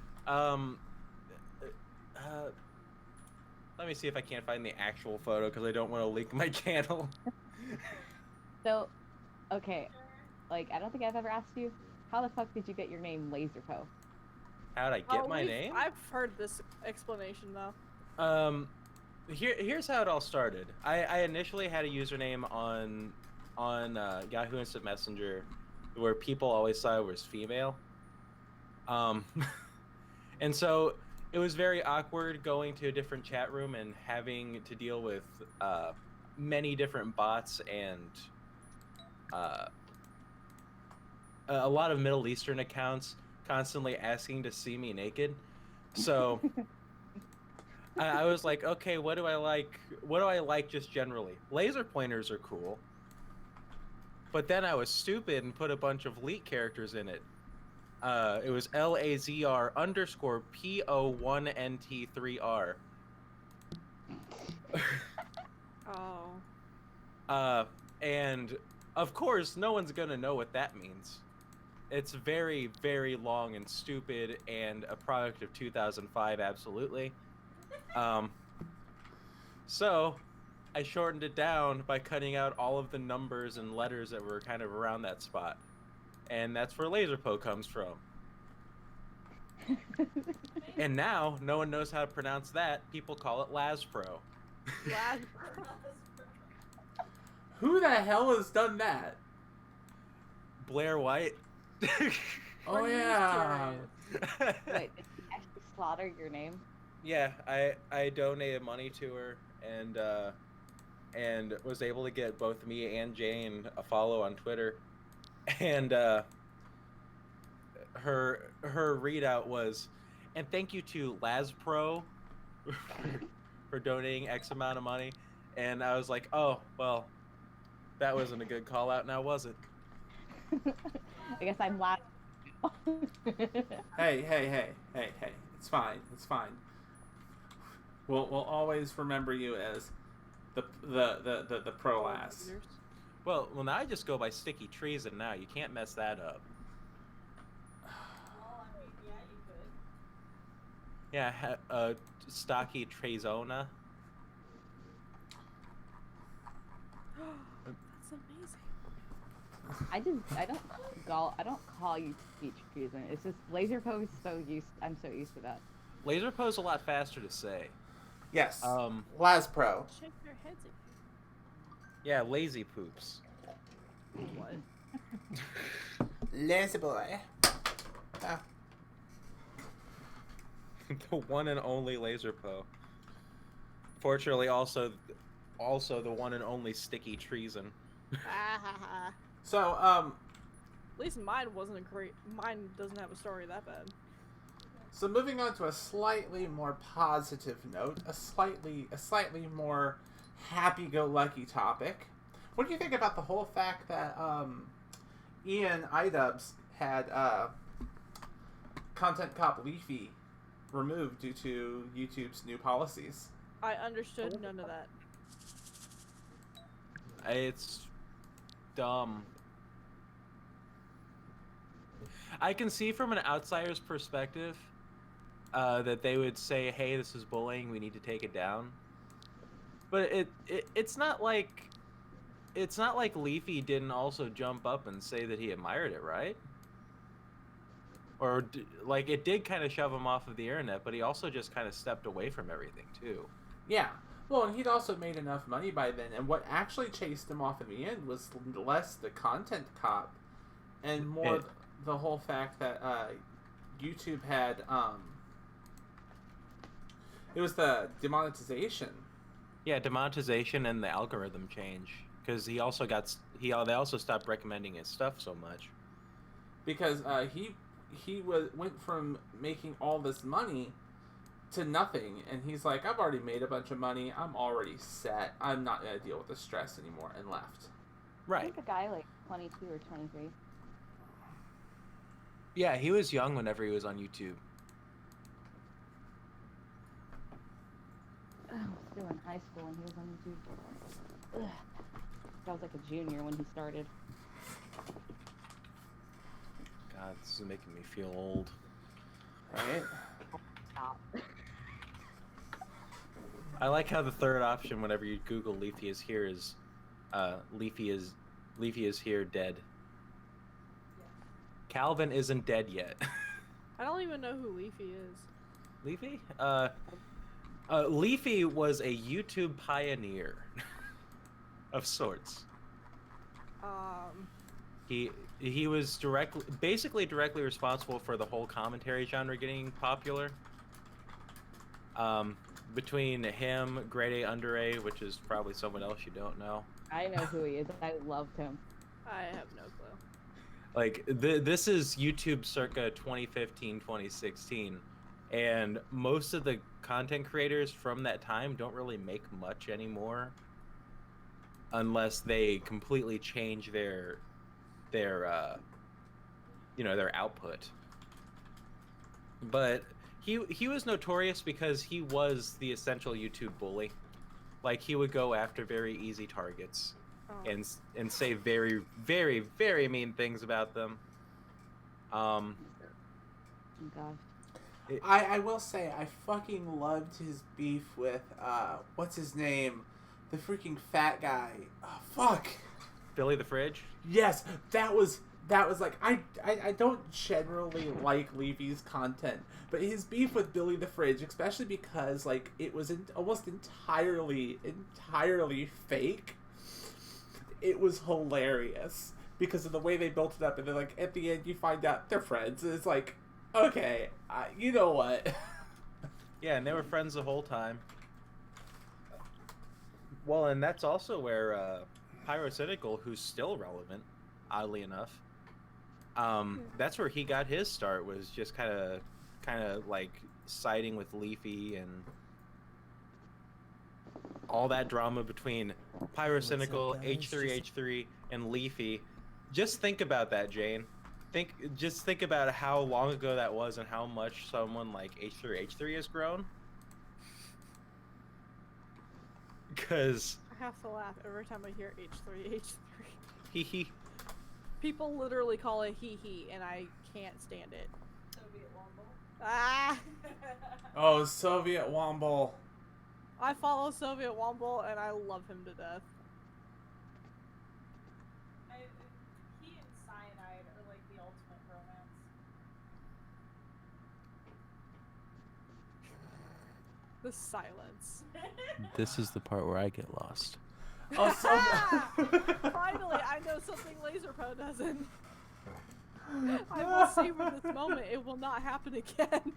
S6: Let me see if I can't find the actual photo because I don't want to leak my channel.
S3: So, okay, like I don't think I've ever asked you, how the fuck did you get your name Laserpo?
S6: How'd I get my name?
S2: I've heard this explanation though.
S6: Here's how it all started. I initially had a username on Yahoo Instant Messenger where people always thought I was female. And so it was very awkward going to a different chat room and having to deal with many different bots and a lot of Middle Eastern accounts constantly asking to see me naked. So I was like, okay, what do I like? What do I like just generally? Laser pointers are cool. But then I was stupid and put a bunch of leak characters in it. It was LAZR_PO1NT3R.
S2: Oh.
S6: And of course, no one's gonna know what that means. It's very, very long and stupid and a product of 2005, absolutely. So I shortened it down by cutting out all of the numbers and letters that were kind of around that spot. And that's where Laserpo comes from. And now, no one knows how to pronounce that. People call it Lazpro.
S1: Who the hell has done that?
S6: Blair White.
S1: Oh yeah.
S3: Wait, did you actually slaughter your name?
S6: Yeah, I donated money to her and was able to get both me and Jane a follow on Twitter. And her readout was, and thank you to Lazpro for donating X amount of money. And I was like, oh, well, that wasn't a good call out now, was it?
S3: I guess I'm loud.
S1: Hey. It's fine. We'll always remember you as the pro ass.
S6: Well, now I just go by Sticky Treason now. You can't mess that up.
S4: Well, I mean, yeah, you could.
S6: Yeah, Stocky Trezona.
S2: That's amazing.
S3: I don't call you Peach Treason. It's just Laserpo is I'm so used to that.
S6: Laserpo's a lot faster to say.
S1: Yes.
S6: Um,
S1: Lazpro.
S2: Shake their heads at
S6: Yeah, Lazy Poops.
S2: you. What?
S1: Lazy boy. Ah.
S6: The one and only Laserpo. Fortunately, also the one and only Sticky Treason.
S2: Ah, ha, ha.
S1: So,
S2: At least mine wasn't a great. Mine doesn't have a story that bad.
S1: So moving on to a slightly more positive note, a slightly more happy-go-lucky topic. What do you think about the whole fact that Ian Idubbbz had Content Cop Leafy removed due to YouTube's new policies.
S2: I understood none of that.
S6: It's dumb. I can see from an outsider's perspective that they would say, "Hey, this is bullying. We need to take it down." But it's not like Leafy didn't also jump up and say that he admired it, right? Or like it did kind of shove him off of the internet, but he also just kind of stepped away from everything too.
S1: Yeah. Well, and he'd also made enough money by then, and what actually chased him off in the end was less the content cop and more the whole fact that YouTube had it was the demonetization.
S6: Yeah, demonetization and the algorithm change, because they also stopped recommending his stuff so much.
S1: Because he went from making all this money to nothing, and he's like, I've already made a bunch of money. I'm already set. I'm not gonna deal with the stress anymore, and left.
S3: I think the guy like 22 or 23.
S6: Yeah, he was young whenever he was on YouTube.
S3: I was still in high school when he was on YouTube. Ugh. I was like a junior when he started.
S6: God, this is making me feel old.
S1: Right?
S3: Stop.
S6: I like how the third option whenever you Google Leafy is here is Leafy is here dead. Calvin isn't dead yet.
S2: I don't even know who Leafy is.
S6: Leafy? Leafy was a YouTube pioneer of sorts. He was basically directly responsible for the whole commentary genre getting popular. Between him, Grade A, Under A, which is probably someone else you don't know.
S3: I know who he is. I loved him.
S2: I have no clue.
S6: Like, this is YouTube circa 2015, 2016. And most of the content creators from that time don't really make much anymore. Unless they completely change their output. But he was notorious because he was the essential YouTube bully. Like, he would go after very easy targets and say very, very, very mean things about them.
S3: Oh, gosh.
S1: I will say I fucking loved his beef with what's his name? The freaking fat guy. Oh, fuck.
S6: Billy the Fridge?
S1: Yes, that was like I don't generally like Levy's content, but his beef with Billy the Fridge, especially because like it was almost entirely fake. It was hilarious because of the way they built it up, and then like at the end you find out they're friends. And it's like, okay, you know what?
S6: Yeah, and they were friends the whole time. Well, and that's also where Pyrocynical, who's still relevant, oddly enough, that's where he got his start, was just kind of like siding with Leafy and all that drama between Pyrocynical, H3H3, and Leafy. Just think about that, Jane. Just think about how long ago that was and how much someone like H3H3 has grown. Because
S2: I have to laugh every time I hear H3H3.
S6: Hee hee.
S2: People literally call it hee hee, and I can't stand it.
S4: Soviet Womble.
S2: Ah!
S1: Oh, Soviet Womble.
S2: I follow Soviet Womble, and I love him to death.
S4: He and Cyanide are like the ultimate romance.
S2: The silence.
S6: This is the part where I get lost.
S1: Oh,
S2: Finally, I know something LaserPro doesn't. I will savor this moment. It will not happen again.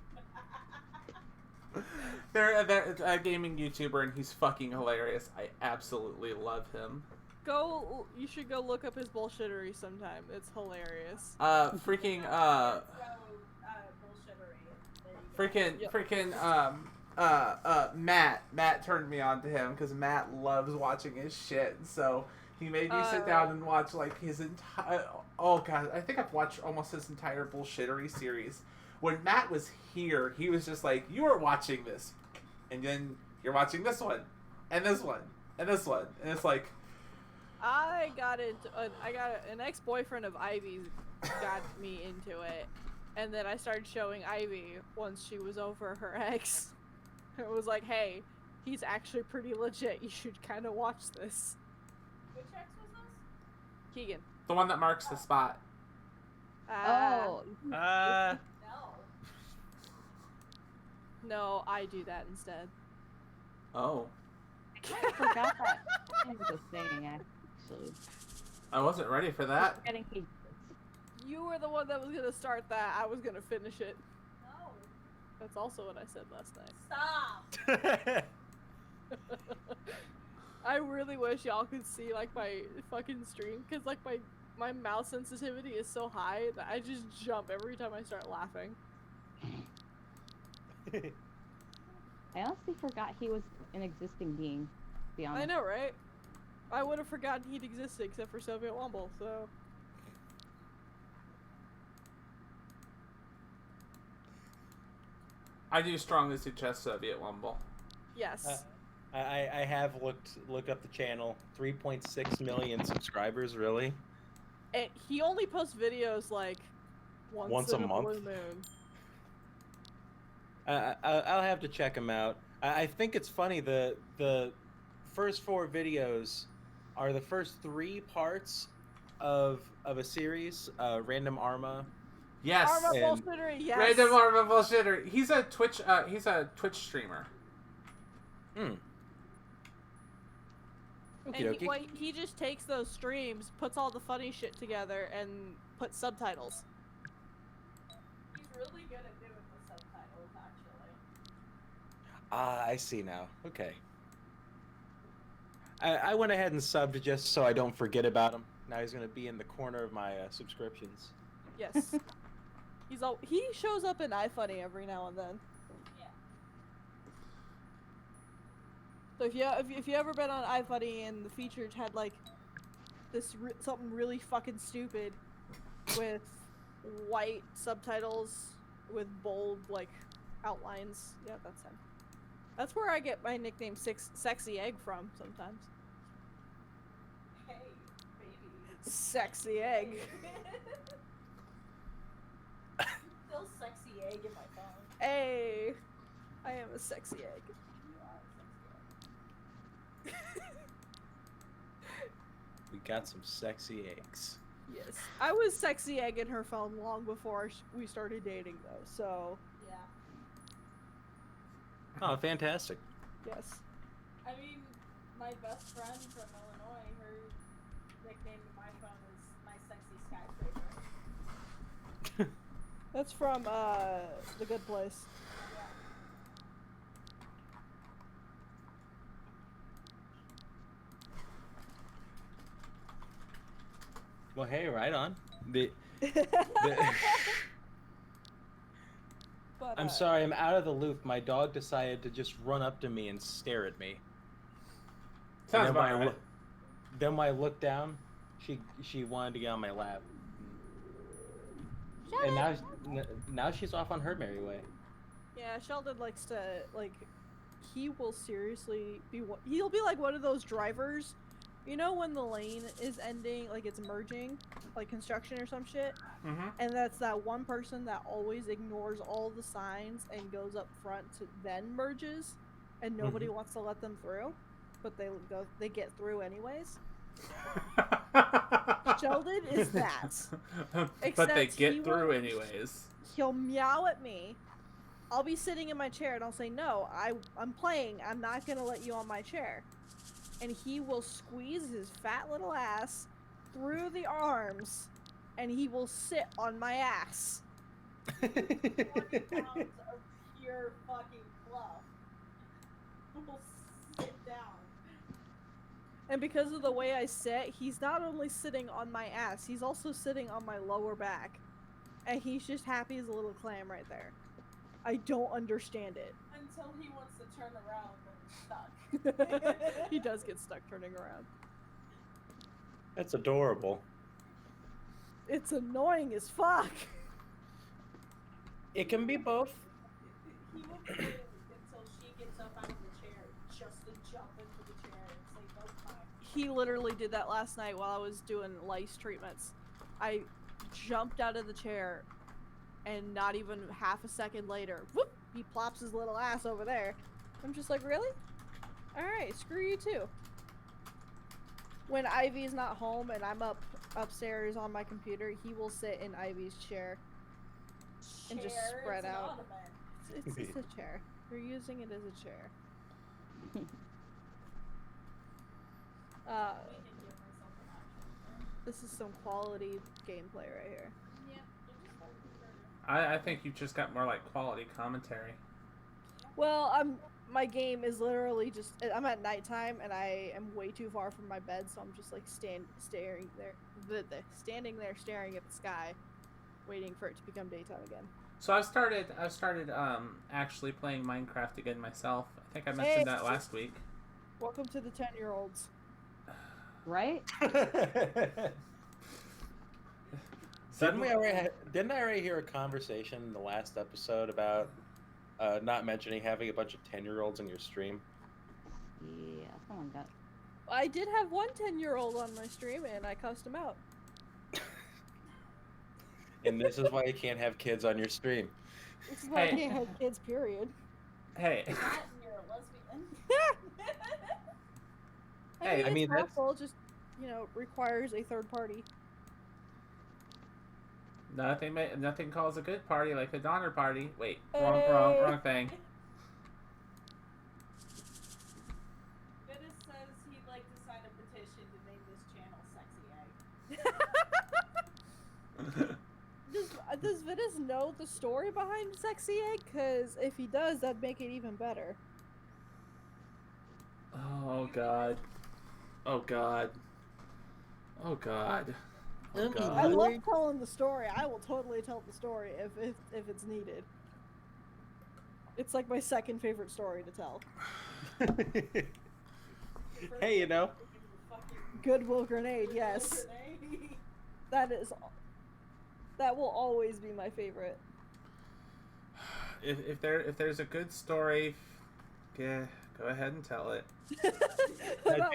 S1: They're a gaming YouTuber, and he's fucking hilarious. I absolutely love him.
S2: You should go look up his bullshittery sometime. It's hilarious.
S1: Freaking, Matt turned me on to him because Matt loves watching his shit. So he made me sit down and watch like his entire. Oh god, I think I've watched almost his entire bullshittery series. When Matt was here, he was just like, you are watching this, and then you're watching this one, and this one, and this one, and it's like,
S2: I got an ex-boyfriend of Ivy's got me into it, and then I started showing Ivy once she was over her ex. It was like, hey, he's actually pretty legit. You should kind of watch this.
S4: Which ex was this?
S2: Keegan.
S1: the one that marks the spot.
S3: Oh.
S4: No.
S2: No, I do that instead.
S1: Oh.
S3: I forgot that it was a thing, actually.
S1: I wasn't ready for that.
S3: Getting paid.
S2: You were the one that was gonna start that. I was gonna finish it.
S4: No.
S2: That's also what I said last night.
S4: Stop.
S2: I really wish y'all could see like my fucking stream, cause like my mouse sensitivity is so high that I just jump every time I start laughing.
S3: I honestly forgot he was an existing being, to be honest.
S2: I know, right? I would have forgotten he'd existed except for Soviet Wumble, so.
S1: I do strongly suggest Soviet Wumble.
S2: Yes.
S6: I have looked up the channel. 3.6 million subscribers, really?
S2: And he only posts videos like once
S6: a
S2: in
S6: month?
S2: blue moon.
S6: I'll have to check him out. I think it's funny, the first 4 videos are the first 3 parts of a series, Random Arma.
S1: Yes.
S2: Arma
S6: And-
S2: bullshitter, yes.
S1: Random Arma Bullshitter. He's a Twitch streamer.
S6: Hmm.
S2: And
S6: Okey-dokey.
S2: he just takes those streams, puts all the funny shit together, and puts subtitles.
S4: He's really good at doing the subtitles, actually.
S6: Ah, I see now. Okay. I went ahead and subbed just so I don't forget about him. Now he's going to be in the corner of my subscriptions.
S2: Yes. He shows up in iFunny every now and then.
S4: Yeah.
S2: So if you ever been on iFunny and the featured had like this something really fucking stupid with white subtitles with bold like outlines, yeah, that's him. That's where I get my nickname Sexy Egg from sometimes.
S4: Hey, baby.
S2: Sexy Egg.
S4: Still sexy egg in my phone.
S2: Hey, I am a sexy egg.
S4: You are a sexy egg.
S6: We got some sexy eggs.
S2: Yes, I was sexy egg in her phone long before we started dating, though. So
S4: Yeah.
S6: Oh, fantastic.
S2: yes.
S4: I mean, my best friend from Illinois, her nickname in my phone is my sexy skyscraper.
S2: That's from The Good Place.
S4: Yeah.
S6: Well, hey, right on. The
S2: But,
S6: I'm sorry, I'm out of the loop. My dog decided to just run up to me and stare at me.
S1: Sounds
S6: And then
S1: about right.
S6: Then when I looked down, she wanted to get on my lap. And now she's off on her merry way.
S2: Yeah, Sheldon likes to like. He will seriously be. He'll be like one of those drivers. You know when the lane is ending, like it's merging, like construction or some shit,
S1: Mm-hmm.
S2: and that's that one person that always ignores all the signs and goes up front to then merges, and nobody wants to let them through, but they get through anyways. Sheldon is that.
S1: But they
S2: Except he
S1: get through
S2: won't-
S1: anyways.
S2: He'll meow at me. I'll be sitting in my chair and I'll say, no, I'm playing. I'm not going to let you on my chair. And he will squeeze his fat little ass through the arms and he will sit on my ass.
S4: 20 pounds of pure fucking fluff. Will sit down.
S2: And because of the way I sit, he's not only sitting on my ass, he's also sitting on my lower back. And he's just happy as a little clam right there. I don't understand it.
S4: Until he wants to turn around and it's stuck.
S2: He does get stuck turning around.
S6: That's adorable.
S2: It's annoying as fuck.
S6: It can be both.
S4: He will play until she gets up out of the chair just to jump into the chair and say no time.
S2: He literally did that last night while I was doing lice treatments. I jumped out of the chair, and not even half a second later, whoop, he plops his little ass over there. I'm just like, really? Alright, screw you too. When Ivy's not home and I'm upstairs on my computer, he will sit in Ivy's chair and just
S4: Chair,
S2: spread
S4: it's an
S2: out.
S4: ottoman.
S2: It's just a chair. We're using it as a chair.
S4: We can give myself an option.
S2: This is some quality gameplay right here.
S4: Yeah, we'll just hold it for
S1: I think you just got more like quality commentary.
S2: Well, my game is literally just, I'm at nighttime and I am way too far from my bed, so I'm just like standing there staring at the sky, waiting for it to become daytime again.
S1: So I've started actually playing Minecraft again myself. I think I mentioned that last week.
S2: Welcome to the 10-year-olds.
S3: Right?
S6: Didn't I already hear a conversation in the last episode about not mentioning having a bunch of 10-year-olds in your stream?
S3: Yeah, something like that.
S2: I did have one 10-year-old on my stream and I cussed him out.
S6: And this is why you can't have kids on your stream.
S2: This is why I
S1: Hey.
S2: can't have kids, period.
S1: Hey,
S4: Not and you're a lesbian.
S1: Hey,
S6: I mean,
S2: it's
S6: that's-
S2: helpful, just, requires a third party.
S1: nothing calls a good party like a Donner party. Wait,
S2: Hey.
S1: wrong thing.
S4: Dennis says he'd like to sign a petition to name this channel Sexy Egg.
S2: Does Vitus know the story behind Sexy Egg? Because if he does, that'd make it even better.
S1: Oh god. Oh god. Oh god. Oh
S2: I
S1: god.
S2: love telling the story. I will totally tell the story if it's needed. It's like my second favorite story to tell.
S6: Hey,
S2: Goodwill Grenade, yes. That will always be my favorite.
S1: If there's a good story, yeah, go ahead and tell it.
S2: About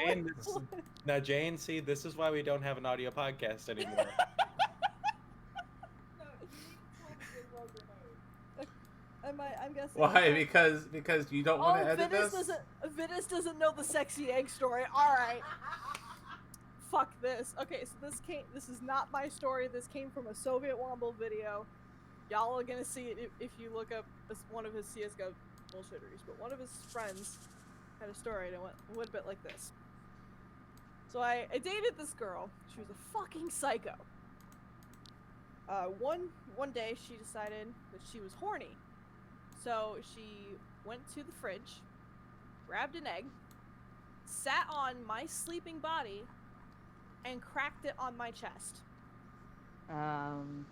S6: Now, Jane, see, this is why we don't have an audio podcast anymore.
S4: No, you need to tell the Goodwill Grenade.
S2: I'm guessing.
S1: Why? Because you don't want to edit
S2: Vitus
S1: this?
S2: Vitus doesn't know the Sexy Egg story. All right. Fuck this. Okay, so this is not my story. This came from a Soviet Womble video. Y'all are gonna see it if you look up one of his CSGO bullshitters. But one of his friends had a story and it went a bit like this. So I dated this girl. She was a fucking psycho. One day she decided that she was horny. So she went to the fridge, grabbed an egg, sat on my sleeping body, and cracked it on my chest. And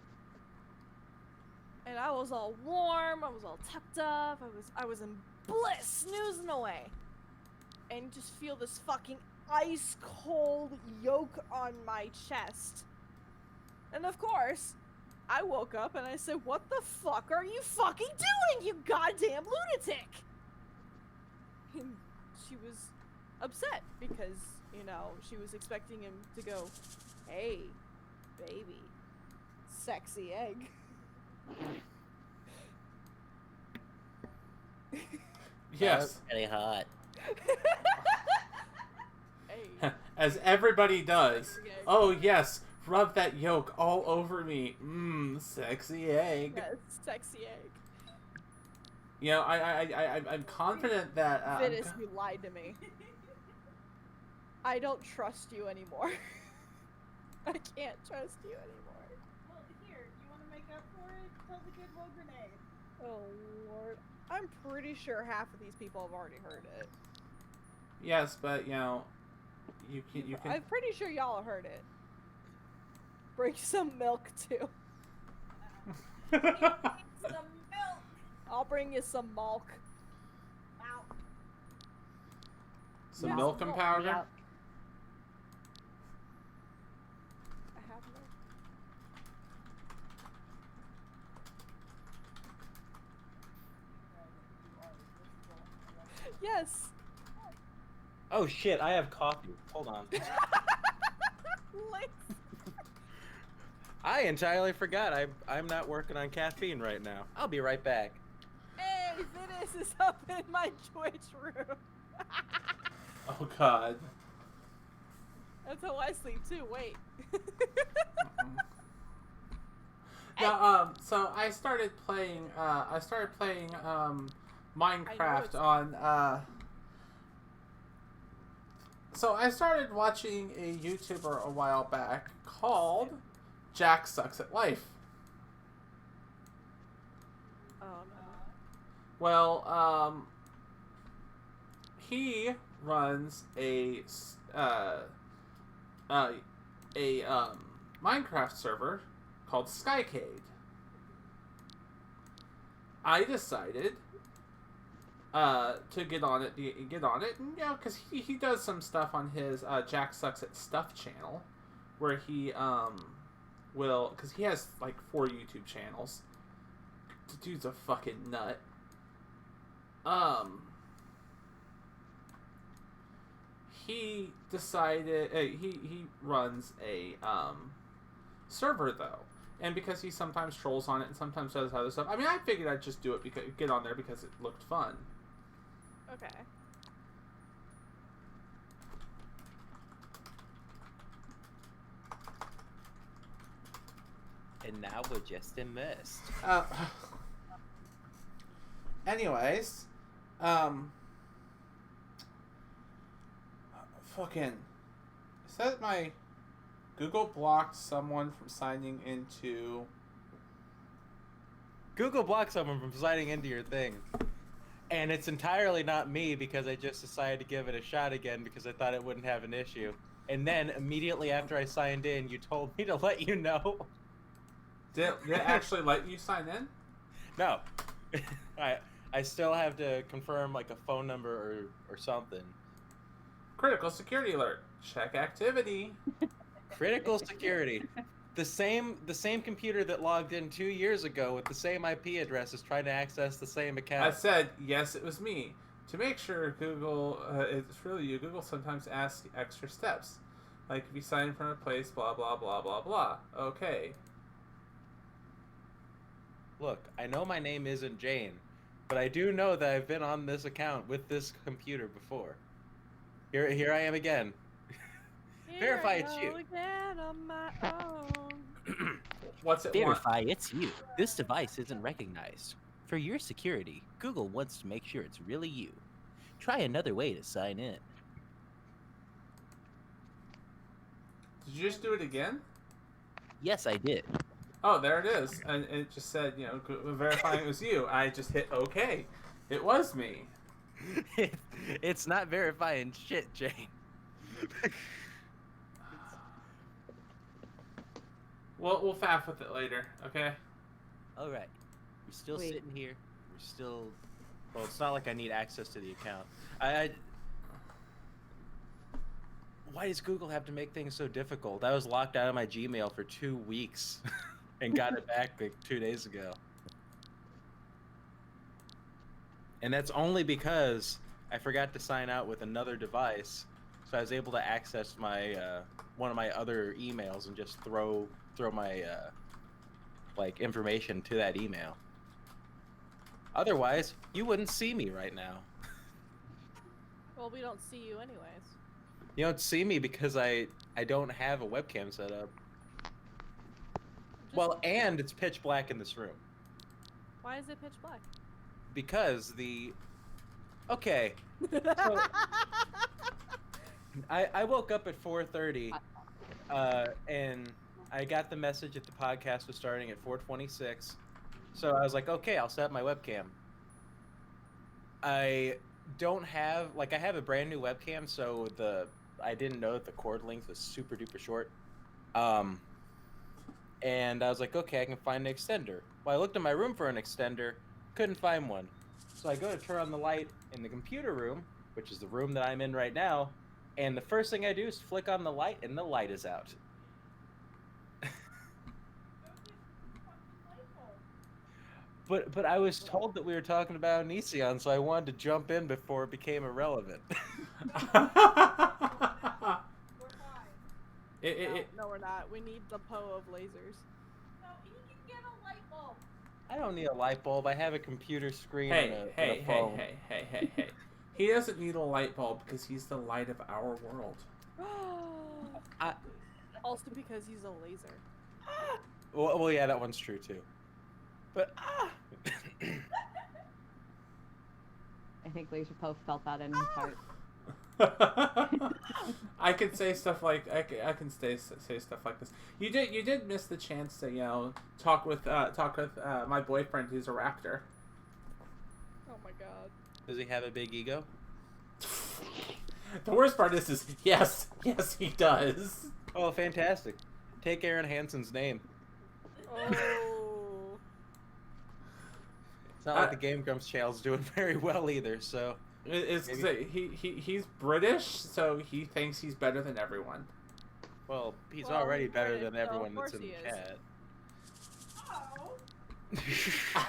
S2: I was all warm, I was all tucked up, I was in bliss, snoozing away. And just feel this fucking ice cold yolk on my chest. And of course, I woke up and I said, "What the fuck are you fucking doing, you goddamn lunatic?" And she was upset because, she was expecting him to go, "Hey, baby, sexy egg."
S1: Yes.
S6: Very hot.
S2: Hey.
S1: As everybody does.
S2: Sexy egg.
S1: Oh yes, rub that yolk all over me. Mmm, sexy egg.
S2: Yes, sexy egg.
S1: I'm confident that.
S2: Vitus, you lied to me. I don't trust you anymore. I can't trust you anymore.
S4: Well, here, you want to make up for it? Tell the Goodwill Grenade.
S2: Oh lord. I'm pretty sure half of these people have already heard it.
S1: Yes, but you can.
S2: I'm pretty sure y'all have heard it. Bring some milk too.
S4: Some milk.
S2: I'll bring you some milk.
S4: Out.
S1: Some
S2: Yeah.
S1: milk and powder.
S3: Yep.
S2: I have milk. Yes.
S6: Oh shit, I have coffee. Hold on.
S2: Like,
S6: I entirely forgot. I'm not working on caffeine right now. I'll be right back.
S2: hey, Finis is up in my Twitch room.
S1: Oh God.
S2: That's how I sleep too. Wait.
S1: No, so I started playing Minecraft on. So I started watching a YouTuber a while back called Jack Sucks at Life.
S2: Oh no.
S1: Well, he runs a Minecraft server called Skycade. I decided to get on it, and because he does some stuff on his Jack Sucks at Stuff channel, where he will, because he has like 4 YouTube channels. The dude's a fucking nut. He decided he runs a server though, and because he sometimes trolls on it and sometimes does other stuff. I mean, I figured I'd just do it because get on there because it looked fun.
S2: Okay.
S6: And now we're just immersed.
S1: Anyways, fucking said my Google blocked someone from signing into.
S6: Google blocked someone from signing into your thing. And it's entirely not me because I just decided to give it a shot again because I thought it wouldn't have an issue. And then immediately after I signed in, you told me to let you know.
S1: Did it actually let you sign in?
S6: No. I still have to confirm like a phone number or something.
S1: Critical security alert. Check activity.
S6: Critical security. The same computer that logged in 2 years ago with the same IP address is trying to access the same account.
S1: I said, yes, it was me. To make sure Google, it's really you, Google sometimes asks extra steps. Like if you sign in from a place, blah, blah, blah, blah, blah. Okay.
S6: Look, I know my name isn't Jane, but I do know that I've been on this account with this computer before. Here I am again. Verify it's you.
S2: Again on my own.
S1: What's it
S7: Verify it's you. This device isn't recognized. For your security, Google wants to make sure it's really you. Try another way to sign in.
S1: Did you just do it again?
S7: Yes, I did.
S1: Oh, there it is. And it just said, verifying it was you. I just hit OK. It was me.
S7: It's not verifying shit, Jane.
S1: We'll faff with it later, okay?
S7: All right. We're still
S3: Wait.
S7: sitting here. We're still...
S6: Well, it's not like I need access to the account. Why does Google have to make things so difficult? I was locked out of my Gmail for 2 weeks and got it back like 2 days ago. And that's only because I forgot to sign out with another device, so I was able to access my one of my other emails and just throw my like information to that email. Otherwise, you wouldn't see me right now.
S2: Well, we don't see you anyways.
S6: You don't see me because I don't have a webcam set up. Well, and it's pitch black in this room.
S2: Why is it pitch black?
S6: Because okay. So, I woke up at 4:30, and I got the message that the podcast was starting at 4:26. So I was like, okay, I'll set up my webcam. I don't have I have a brand new webcam, so I didn't know that the cord length was super duper short. And I was like, okay, I can find an extender. Well, I looked in my room for an extender, couldn't find one. So I go to turn on the light in the computer room, which is the room that I'm in right now, and the first thing I do is flick on the light, and the light is out. But I was told that we were talking about Onision, so I wanted to jump in before it became irrelevant.
S4: We're fine.
S2: No, we're not. We need the Poe of lasers.
S4: No, he can get a light bulb.
S6: I don't need a light bulb. I have a computer screen
S1: Hey,
S6: and a
S1: hey, hey,
S6: phone.
S1: hey. He doesn't need a light bulb because he's the light of our world.
S2: Also because he's a laser.
S6: Well, yeah, that one's true too. But
S3: I think Laser Poe felt that in his heart.
S1: I can say stuff like I can say stuff like this. You did miss the chance to talk with my boyfriend who's a raptor.
S2: Oh my god.
S6: does he have a big ego?
S1: The worst part is yes he does.
S6: Oh, fantastic! Take Aaron Hansen's name.
S2: Oh.
S6: It's not like the Game Grumps channel's doing very well either. So
S1: he's British, so he thinks he's better than everyone.
S6: well, he's
S2: Well,
S6: already
S2: he's
S6: better
S2: British,
S6: than
S2: so
S6: everyone
S2: of
S6: that's
S2: course
S6: in
S2: he
S6: the
S2: is.
S6: chat.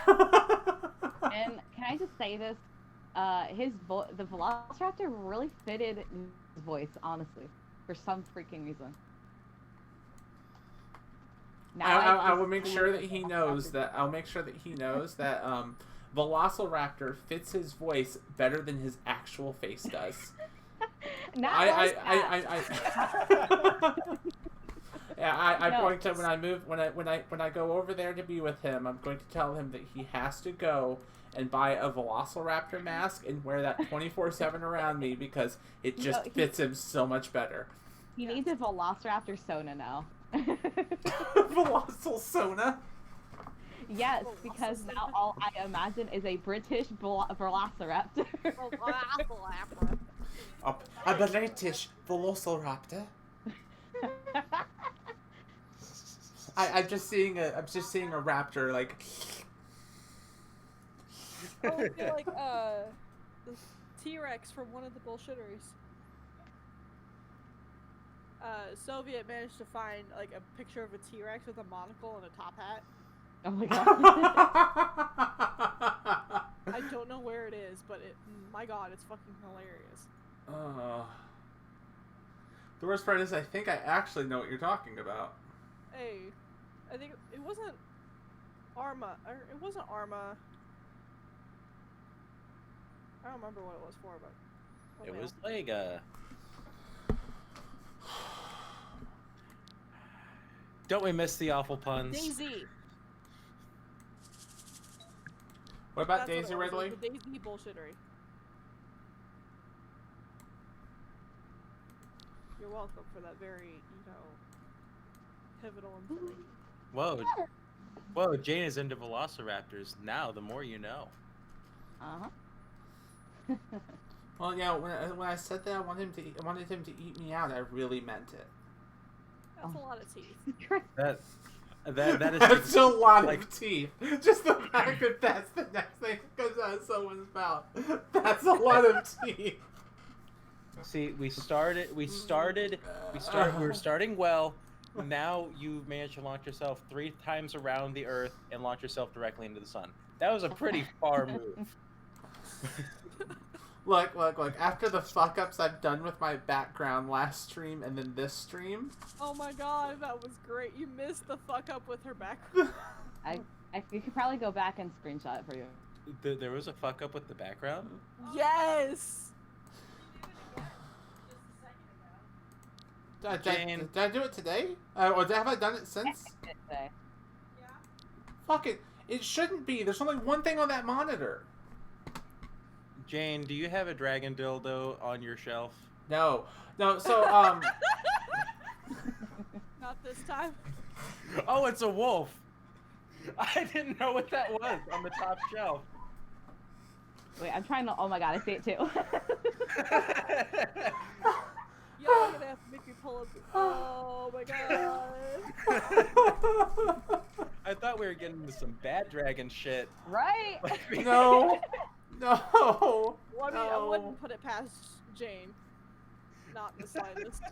S4: Oh.
S3: And can I just say this? The Velociraptor really fitted his voice, honestly, for some freaking reason.
S1: I will make sure that he knows that. I'll make sure that he knows that Velociraptor fits his voice better than his actual face does. I'm going to when I go over there to be with him, I'm going to tell him that he has to go and buy a Velociraptor mask and wear that 24/7 around me because it just fits him so much better.
S3: He needs a Velociraptor Sona now.
S1: Velocil Sona?
S3: Yes, because now all I imagine is a British Velociraptor.
S1: A British Velociraptor. I'm just seeing a raptor like.
S2: Oh, I feel like the T-Rex from one of the bullshitters. Soviet managed to find like a picture of a T-Rex with a monocle and a top hat.
S3: Oh my god.
S2: I don't know where it is, but my god, it's fucking hilarious.
S1: The worst part is I think I actually know what you're talking about.
S2: Hey, I think it wasn't Arma, or it wasn't Arma. I don't remember what it was for, but
S6: It was Lega. Don't we miss the awful puns?
S2: Daisy.
S1: What about
S2: That's
S1: Daisy
S2: what it was,
S1: Ridley?
S2: the Daisy bullshittery. You're welcome for that very, pivotal information.
S6: Whoa, Jane is into velociraptors. Now, the more you know.
S3: Uh-huh.
S1: Well, yeah. When I said that I wanted him to eat me out, I really meant it.
S2: That's a lot of teeth.
S6: That is
S1: That's a lot of teeth. Just the fact that that's the next thing that comes out of someone's mouth. That's a lot of teeth.
S6: See, we were starting well. Now you've managed to launch yourself 3 times around the Earth and launch yourself directly into the sun. That was a pretty far move.
S1: Look. After the fuck-ups I've done with my background last stream and then this stream.
S2: Oh my god, that was great. You missed the fuck up with her background.
S3: You could probably go back and screenshot it for you.
S6: There was a fuck up with the background?
S2: Yes!
S1: Did I do it today? Or have I done it since?
S3: Yeah.
S1: Fuck it. It shouldn't be. There's only one thing on that monitor.
S6: Jane, do you have a dragon dildo on your shelf?
S1: No, so,
S2: Not this time.
S6: Oh, it's a wolf! I didn't know what that was on the top shelf.
S3: Wait, I'm trying to. Oh my god, I see it too.
S2: Y'all gonna have to make me pull up. Oh my god.
S6: I thought we were getting into some bad dragon shit.
S3: Right?
S1: no.
S2: I wouldn't put it past Jane. Not in the slightest.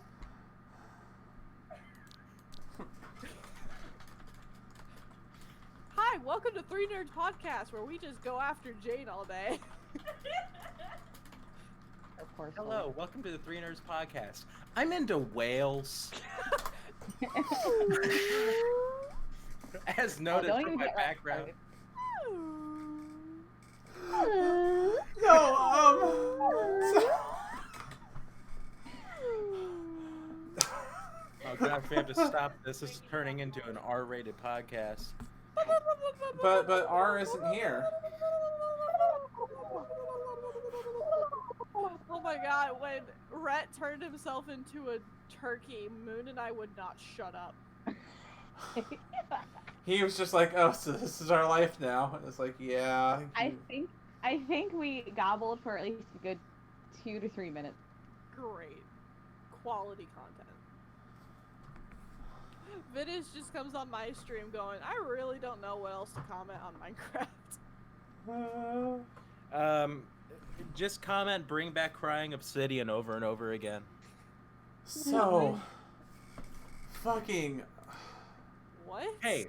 S2: Hi, welcome to Three Nerds Podcast, where we just go after Jane all day.
S3: Of course.
S6: Hello, welcome to the Three Nerds Podcast. I'm into whales. As noted
S3: don't
S6: from
S3: even
S6: my
S3: get
S6: background. Oh god, we have to stop this. This is turning into an R-rated podcast.
S1: But R isn't here.
S2: Oh my god, when Rhett turned himself into a turkey, Moon and I would not shut up.
S1: He was just like, oh, so this is our life now. And it's like, yeah.
S3: I think we gobbled for at least a good 2 to 3 minutes.
S2: Great. Quality content. Vidish just comes on my stream going, I really don't know what else to comment on Minecraft.
S6: Just comment, bring back crying obsidian over and over again.
S1: So, fucking...
S2: What?
S6: Hey,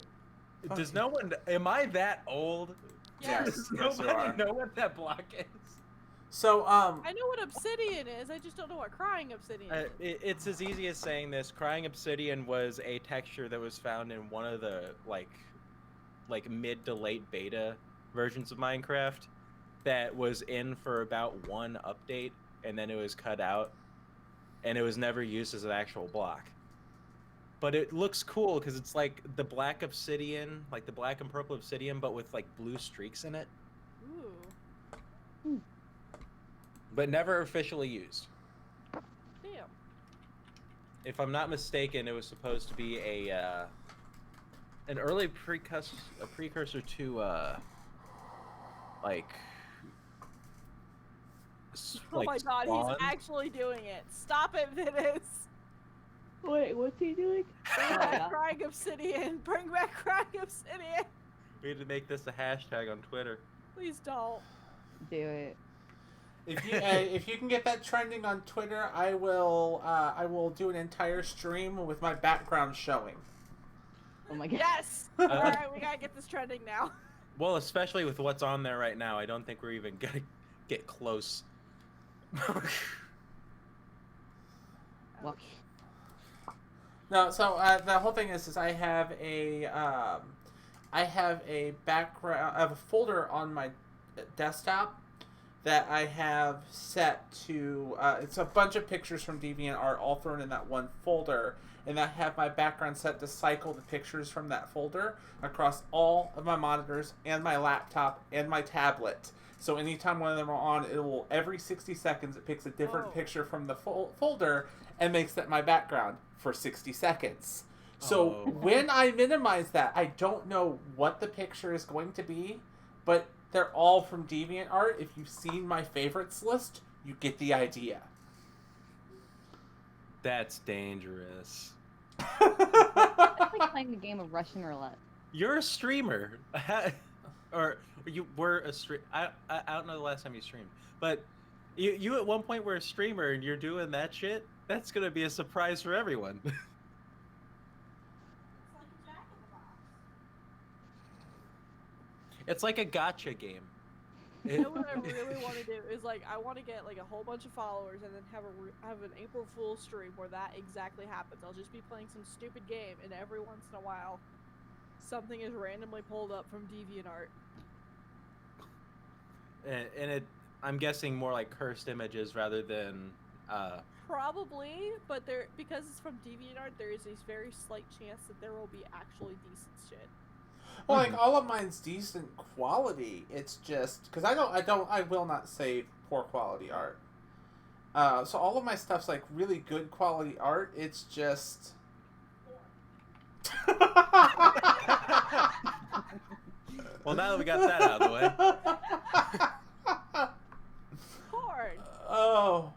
S6: does no one... Am I that old?
S2: Yes.
S6: Does
S1: Yes, you
S6: nobody
S1: are.
S6: know what that block is?
S1: So,
S2: I know what obsidian is, I just don't know what crying obsidian is.
S6: It's as easy as saying this. Crying obsidian was a texture that was found in one of the like mid to late beta versions of Minecraft that was in for about one update, and then it was cut out, and it was never used as an actual block. But it looks cool because it's like the black obsidian, like the black and purple obsidian, but with like blue streaks in it.
S2: Ooh.
S6: But never officially used.
S2: Damn.
S6: If I'm not mistaken, it was supposed to be an early precursor to like.
S2: Oh my god, he's actually doing it. Stop it, Vidish.
S3: Wait, what's he doing?
S2: Bring back crying obsidian. Bring back crying obsidian.
S6: We need to make this a hashtag on Twitter.
S2: Please don't.
S3: Do it.
S1: if you can get that trending on Twitter, I will do an entire stream with my background showing.
S3: Oh my god.
S2: Yes! Alright, we gotta get this trending now.
S6: Well, especially with what's on there right now, I don't think we're even gonna get close.
S3: Well,
S1: No, so the whole thing is I have a background, I have a folder on my desktop that I have set to, it's a bunch of pictures from DeviantArt all thrown in that one folder, and I have my background set to cycle the pictures from that folder across all of my monitors and my laptop and my tablet. So anytime one of them are on, it will, every 60 seconds, it picks a different picture from the folder and makes that my background for 60 seconds. So when I minimize that, I don't know what the picture is going to be, but they're all from DeviantArt. If you've seen my favorites list, you get the idea.
S6: That's dangerous.
S3: that's like playing the game of Russian roulette.
S6: You're a streamer. Or you were a stream. I don't know the last time you streamed, but you at one point were a streamer and you're doing that shit. That's gonna be a surprise for everyone. It's like a gotcha game.
S2: You know what I really want to do is like I want to get like a whole bunch of followers and then have an April Fool's stream where that exactly happens. I'll just be playing some stupid game and every once in a while something is randomly pulled up from DeviantArt.
S6: And I'm guessing more like cursed images rather than.
S2: Probably, but because it's from DeviantArt, there is a very slight chance that there will be actually decent shit.
S1: Well, like all of mine's decent quality. It's just because I will not say poor quality art. So all of my stuff's like really good quality art. It's just.
S6: Well, now that we got that out of the way.
S2: Hard.
S1: Oh.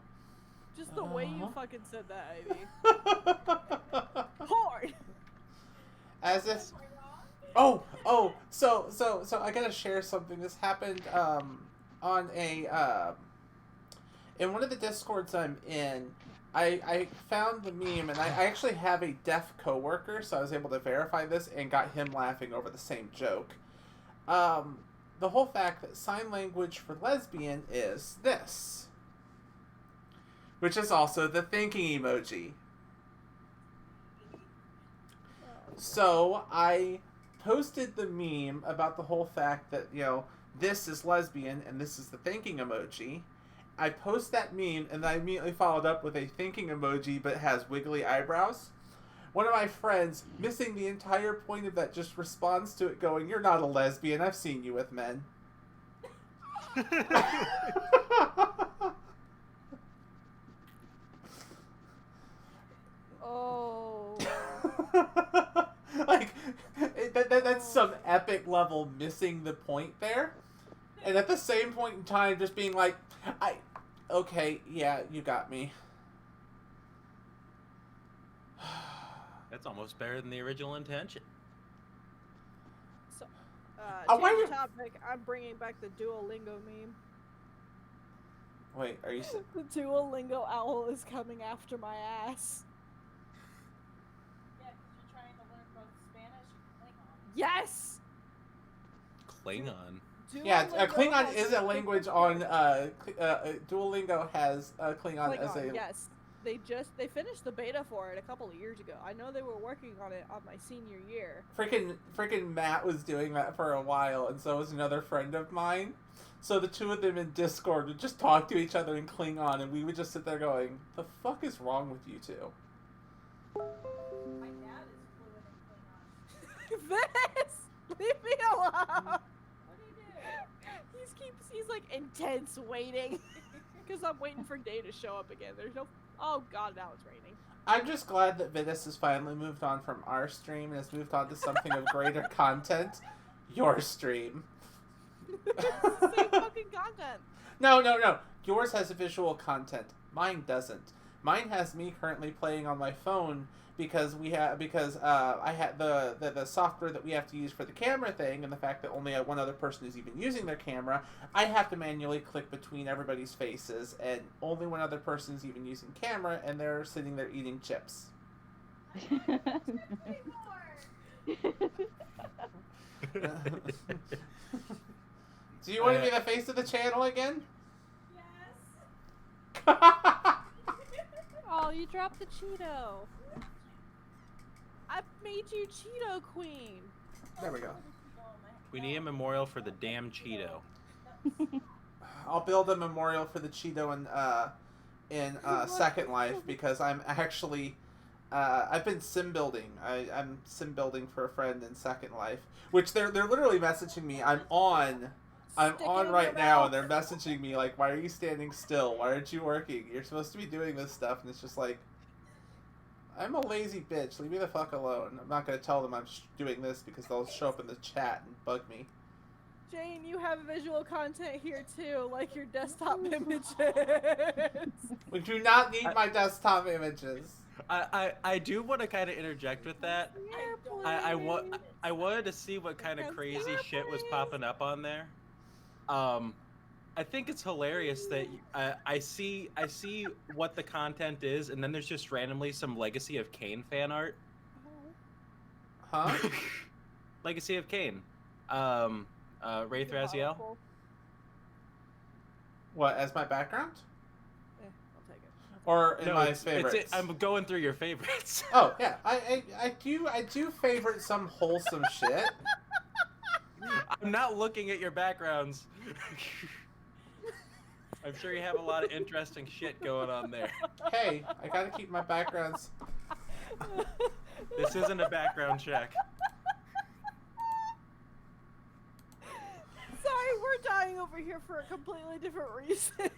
S2: Just the way you fucking said that, Ivy. Hard.
S1: As if. So I gotta share something. This happened on a in one of the Discords I'm in. I found the meme, and I actually have a deaf coworker, so I was able to verify this and got him laughing over the same joke. the whole fact that sign language for lesbian is this, which is also the thinking emoji. So I posted the meme about the whole fact that, you know, this is lesbian and this is the thinking emoji. I post that meme and I immediately followed up with a thinking emoji but it has wiggly eyebrows. One of my friends, missing the entire point of that, just responds to it going, "You're not a lesbian, I've seen you with men."
S2: Oh.
S1: Like, that's some epic level missing the point there. And at the same point in time, just being like, okay, yeah, you got me.
S6: That's almost better than the original intention.
S2: So,
S1: why
S2: change
S1: you-
S2: the topic. I'm bringing back the Duolingo meme.
S1: Wait, are you...
S2: The Duolingo owl is coming after my ass.
S4: Yeah, because you're trying to learn both Spanish and Klingon.
S2: Yes!
S6: Klingon.
S1: Yeah,
S2: Duolingo
S1: Klingon
S2: has
S1: is a language on, Duolingo has Klingon as a...
S2: Yes. They finished the beta for it a couple of years ago. I know they were working on it on my senior year.
S1: Freaking Matt was doing that for a while, and so was another friend of mine. So the two of them in Discord would just talk to each other in Klingon, and we would just sit there going, "The fuck is wrong with you two?"
S4: My dad is fluent in Klingon.
S2: This! Leave me alone!
S4: What do you do?
S2: He's like intense waiting. Because I'm waiting for Day to show up again. There's no... Oh god, now it's raining.
S1: I'm just glad that Vitus has finally moved on from our stream and has moved on to something of greater content. Your stream.
S2: It's the same fucking content.
S1: No. Yours has visual content. Mine doesn't. Mine has me currently playing on my phone because I had the software that we have to use for the camera thing, and the fact that only one other person is even using their camera, I have to manually click between everybody's faces, and only one other person is even using camera, and they're sitting there eating chips. Do you want to be the face of the channel again?
S4: Yes.
S2: Oh, you dropped the Cheeto. I made you Cheeto Queen.
S1: There we go.
S6: We need a memorial for the damn Cheeto.
S1: I'll build a memorial for the Cheeto in Second Life because I'm actually I've been sim building. I'm sim building for a friend in Second Life, which they're literally messaging me. I'm on
S2: Stick it in
S1: right
S2: your
S1: now,
S2: mouth.
S1: and they're messaging me like, "Why are you standing still? Why aren't you working? You're supposed to be doing this stuff." And it's just like, I'm a lazy bitch. Leave me the fuck alone. I'm not gonna tell them I'm doing this because they'll show up in the chat and bug me.
S2: Jane, you have visual content here too, like your desktop images.
S1: We do not need my desktop images.
S6: I do want to kind of interject with that. I wanted to see what kind of crazy shit was popping up on there. I think it's hilarious that I see what the content is, and then there's just randomly some Legacy of Kain fan art.
S1: Huh?
S6: Legacy of Kain. Wraith Raziel.
S1: What, as my background?
S2: I'll take it.
S1: Or in
S6: No,
S1: my
S6: it's-
S1: favorites?
S6: I'm going through your favorites.
S1: Oh yeah, I do favorite some wholesome shit.
S6: I'm not looking at your backgrounds. I'm sure you have a lot of interesting shit going on there.
S1: Hey, I gotta keep my backgrounds.
S6: This isn't a background check.
S2: Sorry, we're dying over here for a completely different reason.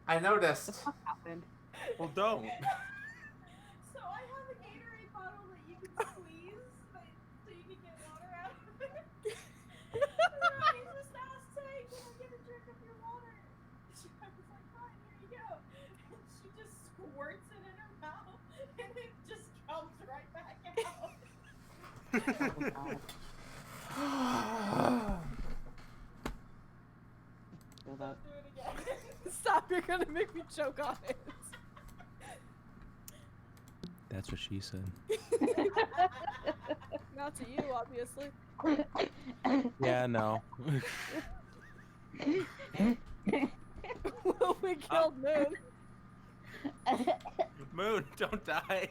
S1: I noticed.
S3: What happened?
S6: Well, don't.
S4: So I have a Gatorade bottle that you can squeeze, so you can get water out of it. And I just asked, "Hey, can I get a drink of your water?" I was like, "Fine, here you go." And she just squirts it in her mouth, and it just comes right back out.
S3: Feel that?
S4: Do it again.
S2: Stop, you're gonna make me choke on it.
S7: That's what she said.
S2: Not to you, obviously.
S7: Yeah, no.
S2: We killed Moon.
S6: Moon, don't die.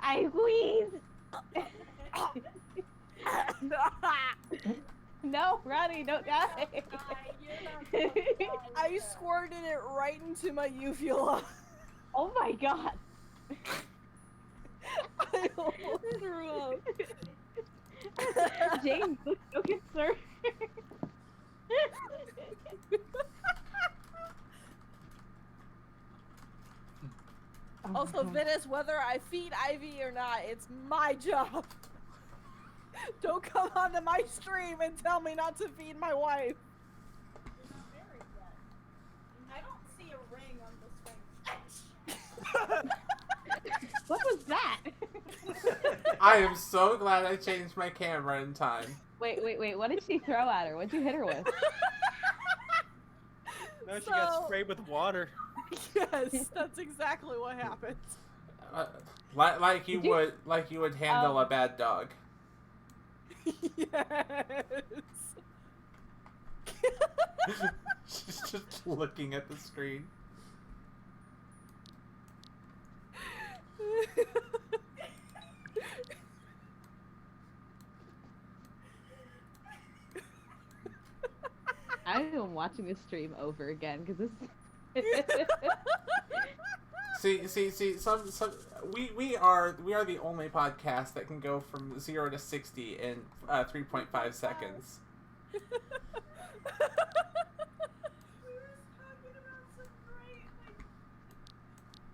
S3: I wheeze. No, Ronnie, don't die.
S4: You're not gonna die.
S2: I squirted it right into my uvula.
S3: Oh my god.
S2: I almost threw up.
S3: James, go get served.
S2: Also, Venice, whether I feed Ivy or not, it's my job. Don't come onto my stream and tell me not to feed my wife.
S4: You're not married yet. I don't see a ring on the swing.
S3: What was that?
S1: I am so glad I changed my camera in time.
S3: Wait. What did she throw at her? What'd you hit her with?
S6: No, she got
S2: So-
S6: sprayed with water.
S2: Yes, that's exactly what happened.
S1: Like you would handle a bad dog.
S2: Yes.
S1: She's just looking at the screen.
S3: I am watching this stream over again because this.
S1: See. We are the only podcast that can go from 0 to 60 in 3.5 seconds.
S4: We were talking about some great, like,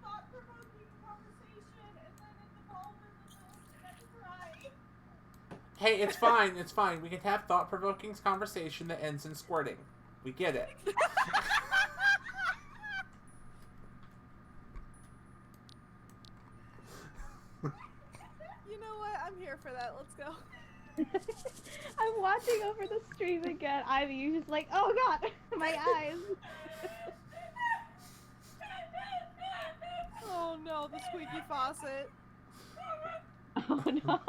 S4: thought-provoking conversation, and then it devolved into this, and I cried.
S1: Hey, it's fine. We can have thought-provoking conversation that ends in squirting. We get it.
S2: You know what? I'm here for that. Let's go.
S3: I'm watching over the stream again. Ivy, you're just like, oh god, my eyes.
S2: Oh no, the squeaky faucet.
S3: Oh no.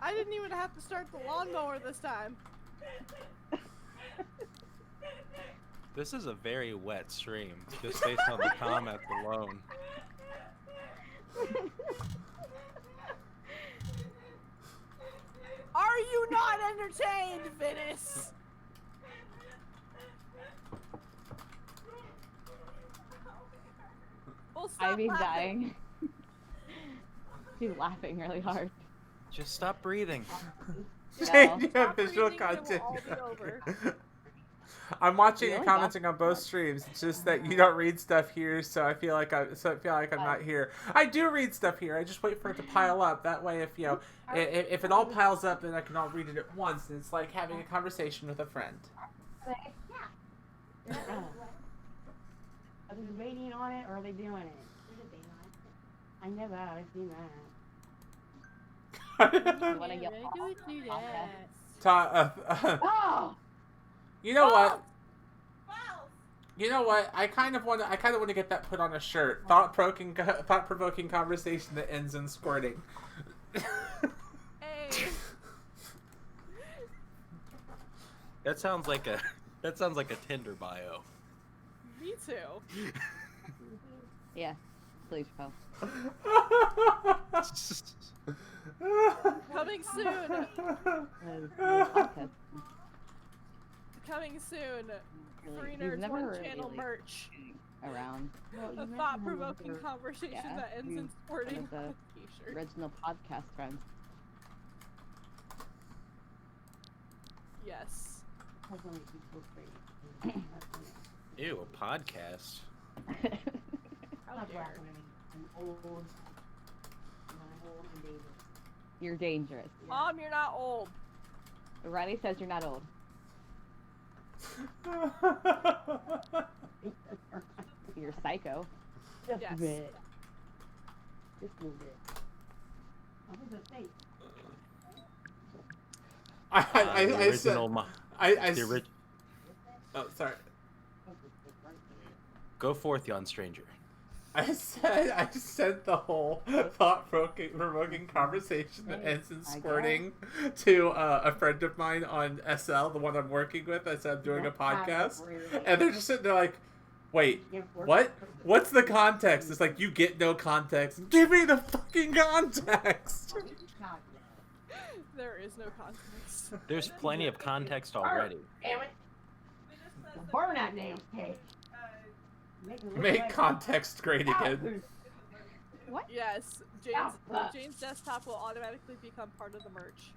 S2: I didn't even have to start the lawnmower this time.
S6: This is a very wet stream, just based on the comments alone.
S2: Are you not entertained, Venice? Well, stop
S3: Ivy's
S2: laughing.
S3: dying. She's laughing really hard.
S6: Just stop breathing.
S3: No.
S1: Yeah,
S2: Stop
S1: visual
S2: breathing and it will
S1: content.
S2: all be over.
S1: I'm watching and
S3: Really?
S1: commenting on both streams. It's just that you don't read stuff here, so I feel like I'm not here. I do read stuff here. I just wait for it to pile up. That way, if if it all piles up, then I can all read it at once. And it's like having a conversation with a friend.
S8: Are they debating on it or are they doing it? I never have seen that.
S3: You wanna yell
S8: Oh!
S1: You know what?
S4: Wow.
S1: You know what? I kind of want to get that put on a shirt. Thought-provoking conversation that ends in squirting.
S2: Hey.
S6: That sounds like a Tinder bio.
S2: Me too.
S3: Yeah, please, Poe.
S2: Coming soon.
S3: Okay.
S2: Coming soon. Free
S3: You've
S2: Nerds
S3: never
S2: One
S3: really
S2: Channel
S3: like
S2: merch.
S3: Around
S2: A thought-provoking conversation
S3: Yeah,
S2: that ends in
S3: one
S2: squirting
S3: of the
S2: on a t-shirt.
S3: original podcast friends.
S2: Yes.
S6: Ew, a podcast.
S2: How dare.
S8: I'm old. I'm old and dangerous.
S3: You're dangerous.
S2: Mom, you're not old.
S3: Riley says you're not old. You're psycho.
S8: Just
S2: Yes.
S8: a bit. Just a little bit. What was it say?
S1: I
S6: The
S1: said
S6: original
S1: I
S6: the ori-
S1: oh sorry.
S6: Go forth, yon stranger.
S1: I sent the whole thought-provoking conversation that ends in squirting to a friend of mine on SL, the one I'm working with. I said I'm doing a podcast, and they're just sitting there like, "Wait, what? What's the context?" It's like, you get no context. Give me the fucking context.
S2: There is no context.
S6: There's plenty of context already.
S8: Damn it. Burn that damn cake.
S1: Make context great again.
S3: What?
S2: Yes, Jane's desktop will automatically become part of the merch.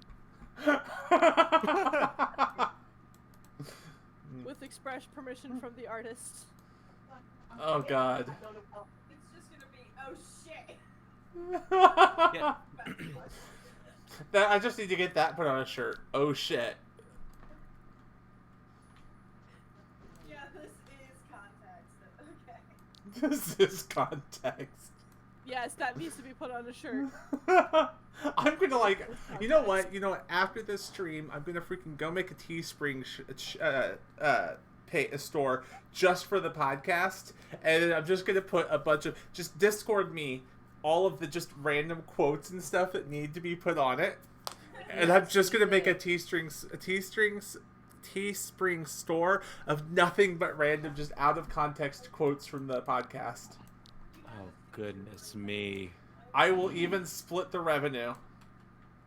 S2: With express permission from the artist.
S1: Oh god.
S4: It's just gonna be, oh shit.
S6: Yeah.
S1: I just need to get that put on a shirt. Oh shit.
S4: Yeah, this is context. Okay.
S1: This is context.
S2: Yes, that needs to be put on a shirt.
S1: I'm gonna like, you know what? After this stream, I'm gonna freaking go make a Teespring pay a store just for the podcast, and then I'm just gonna put a bunch of just Discord me all of the just random quotes and stuff that need to be put on it, and I'm just gonna make a Teespring store of nothing but random, just out of context quotes from the podcast.
S6: Oh goodness me!
S1: I will even split the revenue,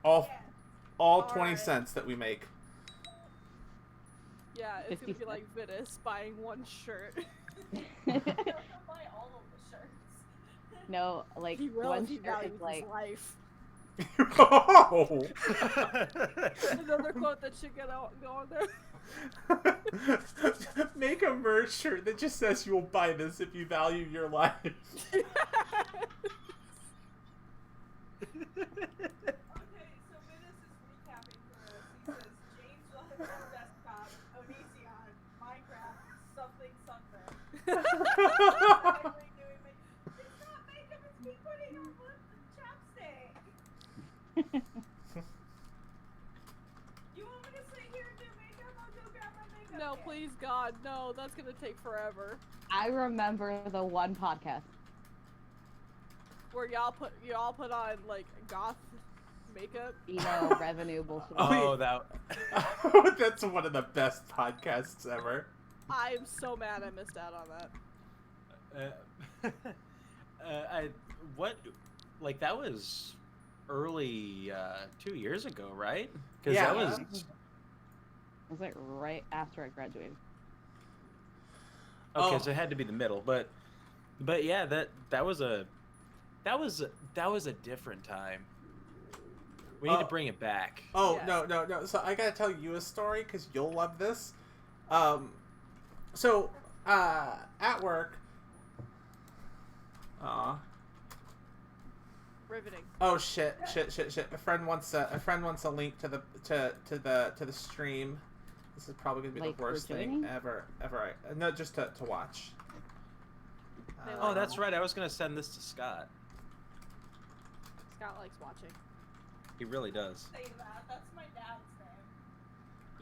S1: all 20 cents that we make.
S2: Yeah, it's gonna be like Vitus buying one shirt.
S4: He'll buy all of the shirts.
S3: No, like
S2: He will
S3: one
S2: if he
S3: shirt
S2: values
S3: is like
S2: his life.
S1: Oh!
S2: Another quote that should go on there.
S1: Make a merch shirt that just says you will buy this if you value your life.
S4: Okay, so Venus is recapping for us. He says James will have his desktop, Onision, Minecraft, something. It's not makeup, it's me putting on chapstick. You want me to sit here and do makeup? I'll go grab my makeup.
S2: No,
S4: kit.
S2: please God, no, that's gonna take forever.
S3: I remember the one podcast.
S2: Where y'all put on like goth makeup.
S3: Revenue bullshit.
S6: Oh, that.
S1: That's one of the best podcasts ever.
S2: I'm so mad I missed out on that.
S6: That was early 2 years ago, right? Because
S1: Yeah.
S6: that was.
S3: It was like right after I graduated.
S6: Okay,
S1: Oh.
S6: so it had to be the middle, but yeah, that was a different time. We need to bring it back.
S1: Oh,
S2: Yes.
S1: no. So I gotta tell you a story because you'll love this. So, at work.
S2: Riveting.
S1: Oh shit! A friend wants a link to the stream. This is probably gonna be
S3: Like
S1: the worst
S3: we're
S1: thing
S3: joining?
S1: ever. No, just to watch.
S6: Oh, that's right. I was gonna send this to Scott.
S2: Scott likes watching.
S6: He really does.
S4: Say that. That's my dad's name.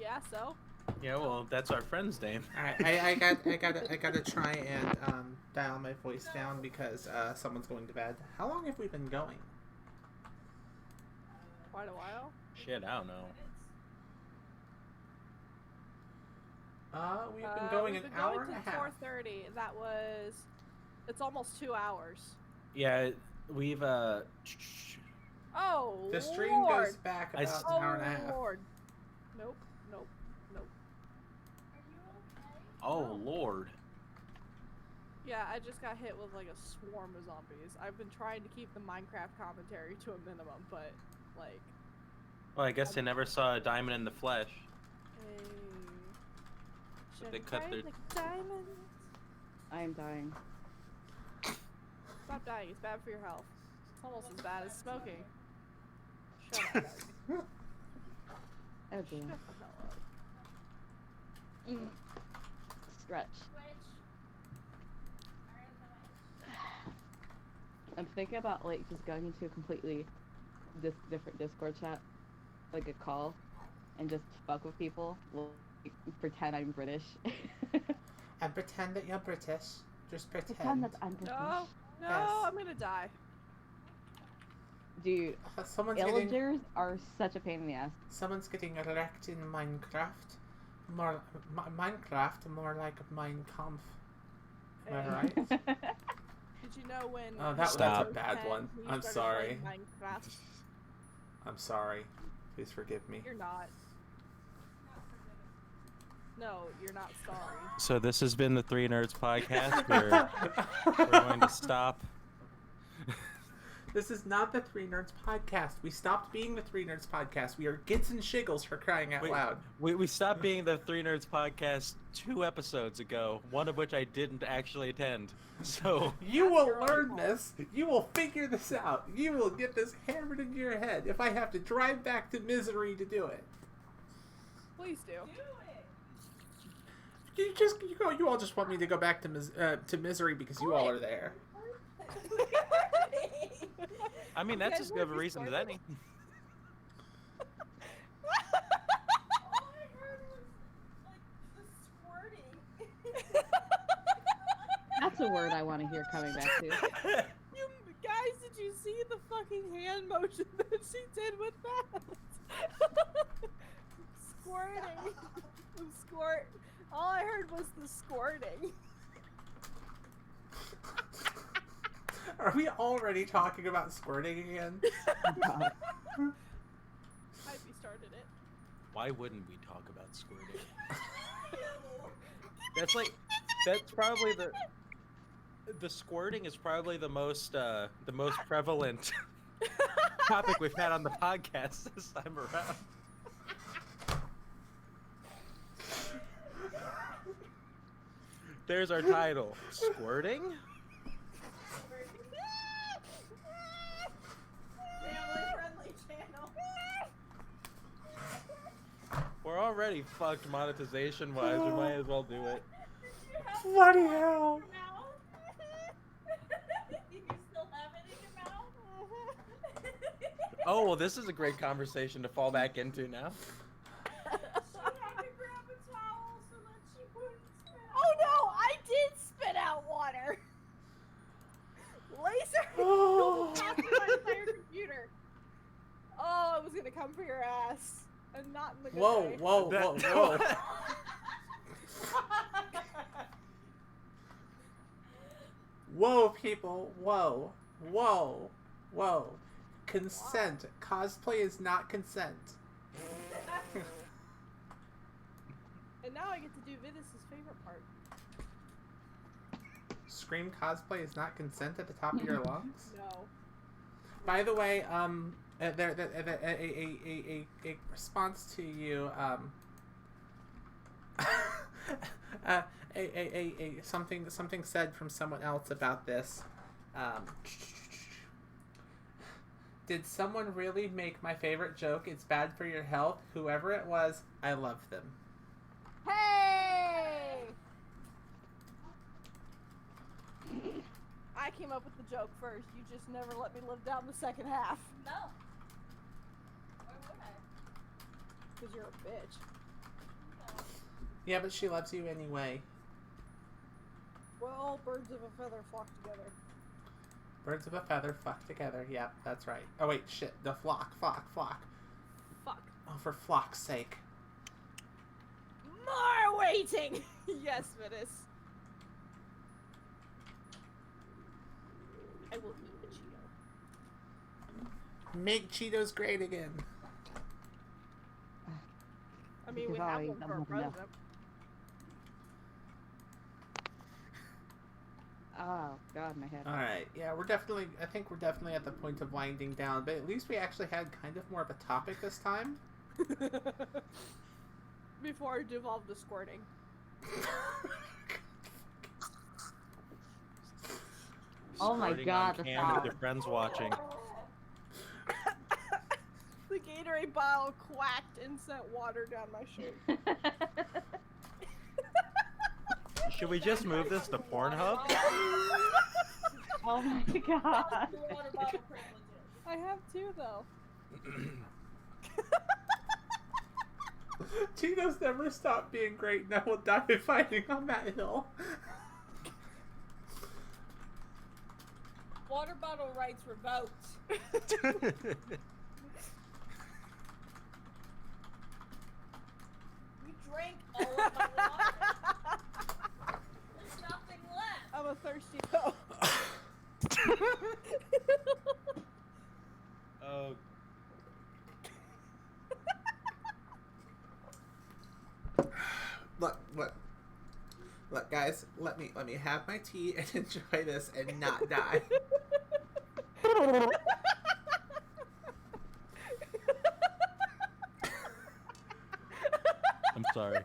S2: Yeah, so?
S6: Yeah, well, that's our friend's name.
S1: All right, I gotta try and dial my voice down because someone's going to bed. How long have we been going?
S2: Quite a while.
S6: Shit, I don't know.
S1: We've been going
S2: we've
S1: an
S2: been
S1: hour
S2: going
S1: and a
S2: to
S1: half.
S2: 4:30. It's almost 2 hours.
S6: Yeah, we've
S2: Oh,
S1: The stream
S2: Lord.
S1: goes back
S6: I
S1: about
S6: s-
S1: an hour and a half.
S2: Lord. Nope.
S6: Oh Lord.
S2: Yeah, I just got hit with like a swarm of zombies. I've been trying to keep the Minecraft commentary to a minimum, but like.
S6: Well, I guess they never saw a diamond in the flesh.
S2: Hey.
S6: So they cut
S2: Shine
S6: their-
S2: like diamonds.
S3: I am dying.
S2: Stop dying. It's bad for your health. It's almost as bad as smoking. Shut up.
S3: Oh dear.
S2: Shut the hell up.
S3: Stretch. I'm thinking about like just going into a completely different Discord chat, like a call, and just fuck with people. Like, pretend I'm British.
S1: And pretend that you're British. Just
S3: Pretend
S1: pretend.
S3: that's empathy.
S2: No, no,
S1: Yes.
S2: I'm gonna die.
S3: Dude,
S1: Someone's getting
S3: illagers are such a pain in the ass.
S1: someone's getting wrecked in Minecraft. Minecraft, more like Mein Kampf. Am I right?
S2: Did you know when?
S1: Oh, that's
S6: Stop.
S1: a bad
S2: 10,
S1: one.
S2: he
S1: I'm
S2: started
S1: sorry.
S2: playing Minecraft?
S1: I'm sorry. Please forgive me.
S2: You're not. No, you're not sorry.
S6: So this has been the Three Nerds podcast. We're going to stop.
S1: This is not the Three Nerds podcast. We stopped being the Three Nerds podcast. We are Gits and Shiggles, for crying out
S6: Wait,
S1: loud.
S6: We stopped being the Three Nerds podcast 2 episodes ago, one of which I didn't actually attend. So
S1: You
S2: That's
S1: will
S2: your own
S1: learn
S2: fault.
S1: this. You will figure this out. You will get this hammered into your head if I have to drive back to Misery to do it.
S2: Please do.
S1: You all just want me to go back to Misery because you all are there.
S6: I mean, that's
S2: Okay,
S6: as good of a
S2: we're
S6: reason as
S2: discording.
S6: any.
S4: All I heard was like the squirting.
S3: That's a word I want to hear coming back to.
S2: You guys, did you see the fucking hand motion that she did with that? Squirting. Squirt. All I heard was the squirting.
S1: Are we already talking about squirting again?
S3: God.
S2: Ivy started it.
S6: Why wouldn't we talk about squirting? That's probably the squirting is probably the most prevalent topic we've had on the podcast this time around. There's our title. Squirting?
S4: Family friendly channel.
S6: We're already fucked monetization wise, we might as well do it.
S4: You have
S1: Bloody
S4: it in
S1: hell.
S4: your mouth? You still have it in your mouth?
S6: Oh well, this is a great conversation to fall back into now.
S4: She had to grab a towel so that she wouldn't spit out.
S2: Oh no, I did spit out water. Laser
S1: Oh.
S2: passed my entire computer. Oh, it was gonna come for your ass, and not in the good
S1: Whoa,
S2: way.
S1: whoa, whoa, whoa. Whoa, people. Whoa. Whoa. Whoa. Consent. Cosplay is not consent.
S2: And now I get to do Vidus' favorite part.
S1: Scream cosplay is not consent at the top of your lungs?
S2: No.
S1: By the way, a response to you, something said from someone else about this. Did someone really make my favorite joke? It's bad for your health. Whoever it was, I love them.
S2: Hey! I came up with the joke first. You just never let me live down the second half.
S4: No. Why would I?
S2: Because you're a bitch.
S4: No.
S1: Yeah, but she loves you anyway.
S2: Well, birds of a feather flock together.
S1: Birds of a feather flock together. Yep, that's right. Oh wait, shit. The flock.
S2: Fuck.
S1: Oh, for flock's sake.
S2: More waiting! Yes, Vidus. I will eat the Cheeto.
S1: Make Cheetos great again.
S2: I mean, we
S3: Because
S2: have
S3: I
S2: one for our
S3: don't know.
S2: president.
S3: Oh god, my head.
S1: Alright, yeah, I think we're definitely at the point of winding down, but at least we actually had kind of more of a topic this time.
S2: Before it devolved to squirting.
S3: Oh my
S6: Squirting
S3: God,
S6: on
S3: the
S6: cam with
S3: sound.
S6: your friends watching.
S2: The Gatorade bottle quacked and sent water down my shirt.
S6: Should we just move this to Pornhub?
S3: Oh my god.
S4: Your water bottle privileges.
S2: I have two, though.
S1: Cheetos never stop being great, and I will die fighting on that hill.
S2: Water bottle rights revoked.
S4: You drank all of my water. There's nothing left.
S2: I'm a thirsty though.
S6: Oh.
S1: Look, guys. Let me have my tea and enjoy this and not die.
S7: I'm sorry.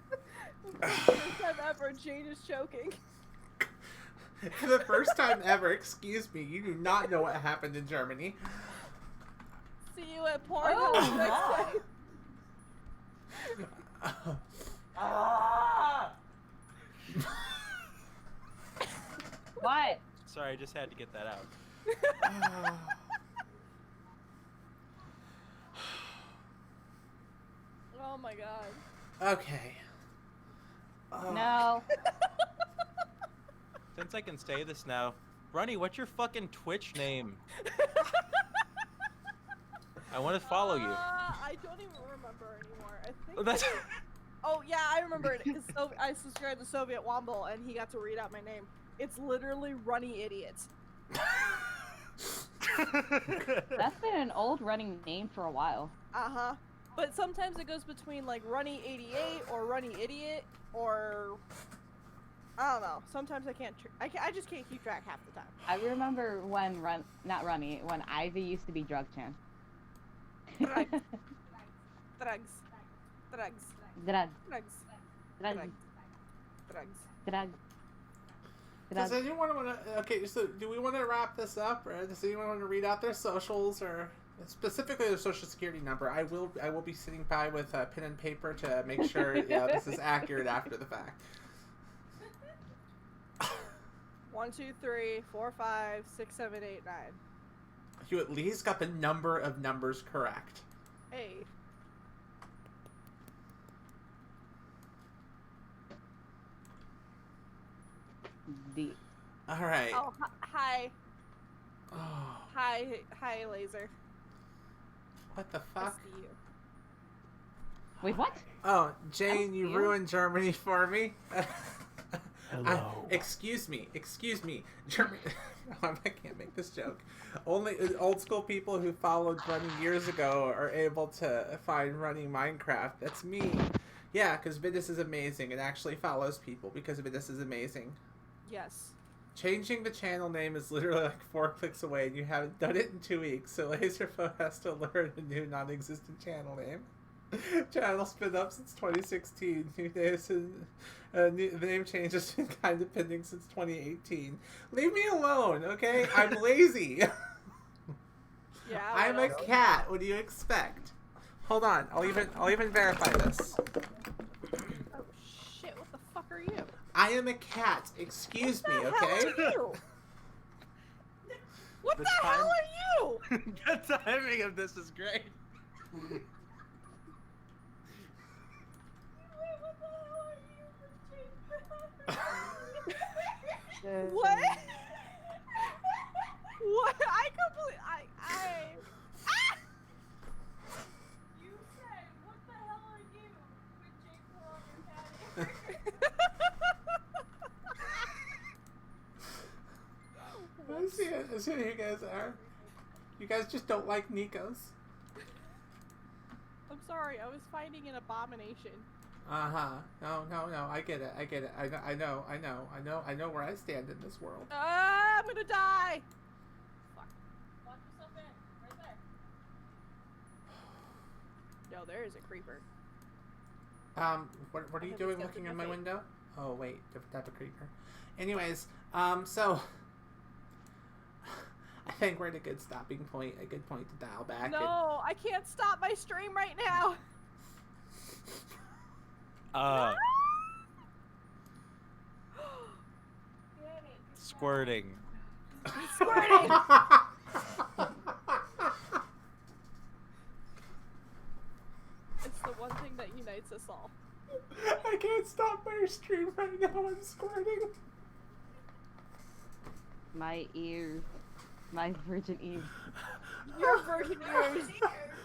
S2: First time ever, Jane is choking.
S1: For the first time ever, excuse me, you do not know what happened in Germany.
S2: See you at Pornhub
S3: Oh,
S2: next
S3: my.
S2: time.
S3: What?
S6: Sorry, I just had to get that out.
S2: Oh my god.
S1: Okay.
S3: No.
S6: Since I can say this now, Runny, what's your fucking Twitch name? I want to follow you.
S2: I don't even remember anymore. I think.
S6: That's
S2: Oh yeah, I remember it. I subscribed to Soviet Womble, and he got to read out my name. It's literally Runny Idiot.
S3: That's been an old running name for a while.
S2: Uh-huh. But sometimes it goes between like Runny 88 or Runny Idiot or I don't know. Sometimes I can't. I just can't keep track half the time.
S3: I remember when not Runny, when Ivy used to be Drug Chan.
S2: Drugs. Drugs. Drugs.
S3: Drug.
S2: Drugs.
S3: Drug.
S2: Drugs. Drugs.
S3: Drug.
S1: Does
S3: Drug.
S1: anyone want to? Okay, so do we want to wrap this up, or does anyone want to read out their socials, or specifically their social security number? I will be sitting by with pen and paper to make sure this is accurate after the fact.
S2: 1, 2, 3, 4, 5, 6, 7, 8, 9.
S1: You at least got the number of numbers correct.
S2: Hey.
S3: D.
S1: All right.
S2: Oh, hi.
S1: Oh,
S2: Hi, Laser.
S1: what the
S2: I
S1: fuck?
S2: see you.
S3: Wait, what?
S1: Oh, Jane, you
S3: you.
S1: ruined Germany for me.
S7: Hello.
S1: Excuse me. Germany. I can't make this joke. Only old school people who followed running years ago are able to find running Minecraft. That's me. Yeah, because Vidus is amazing. It actually follows people because Vidus is amazing.
S2: Yes.
S1: Changing the channel name is literally like 4 clicks away, and you haven't done it in 2 weeks, so Laserfo has to learn a new non-existent channel name. Channel's been up since 2016. New names and the name change has been kind of pending since 2018. Leave me alone, okay? I'm lazy.
S2: Yeah.
S1: I'm a cat. What do you expect? Hold on. I'll even verify this.
S2: Oh shit! What the fuck are you?
S1: I am a cat. Excuse me,
S2: What the hell
S1: okay?
S2: are you? What
S6: The
S2: the hell are you?
S6: the timing of this is great.
S4: Wait, what the hell are you?
S2: What? What? I completely. I. Ah!
S4: You said, what the hell are you? With Jake Paul on your caddy.
S1: I see who you guys are. You guys just don't like Nikos.
S2: I'm sorry. I was fighting an abomination.
S1: Uh-huh. No. I get it. I know where I stand in this world.
S2: Ah, I'm gonna die. Fuck.
S4: Lock yourself in. Right there.
S2: No, there is a creeper.
S1: What are you
S2: Okay,
S1: doing
S2: let's go
S1: looking
S2: to
S1: in my
S2: the
S1: window? Oh, wait, different type of creeper. Anyways, so I think we're at a good stopping point, a good point to dial back.
S2: No, I can't stop my stream right now.
S6: Squirting.
S2: Squirting. It's the one thing that unites us all.
S1: I can't stop my stream right now. I'm squirting.
S3: My ears. My virgin ears.
S2: Your virgin ears.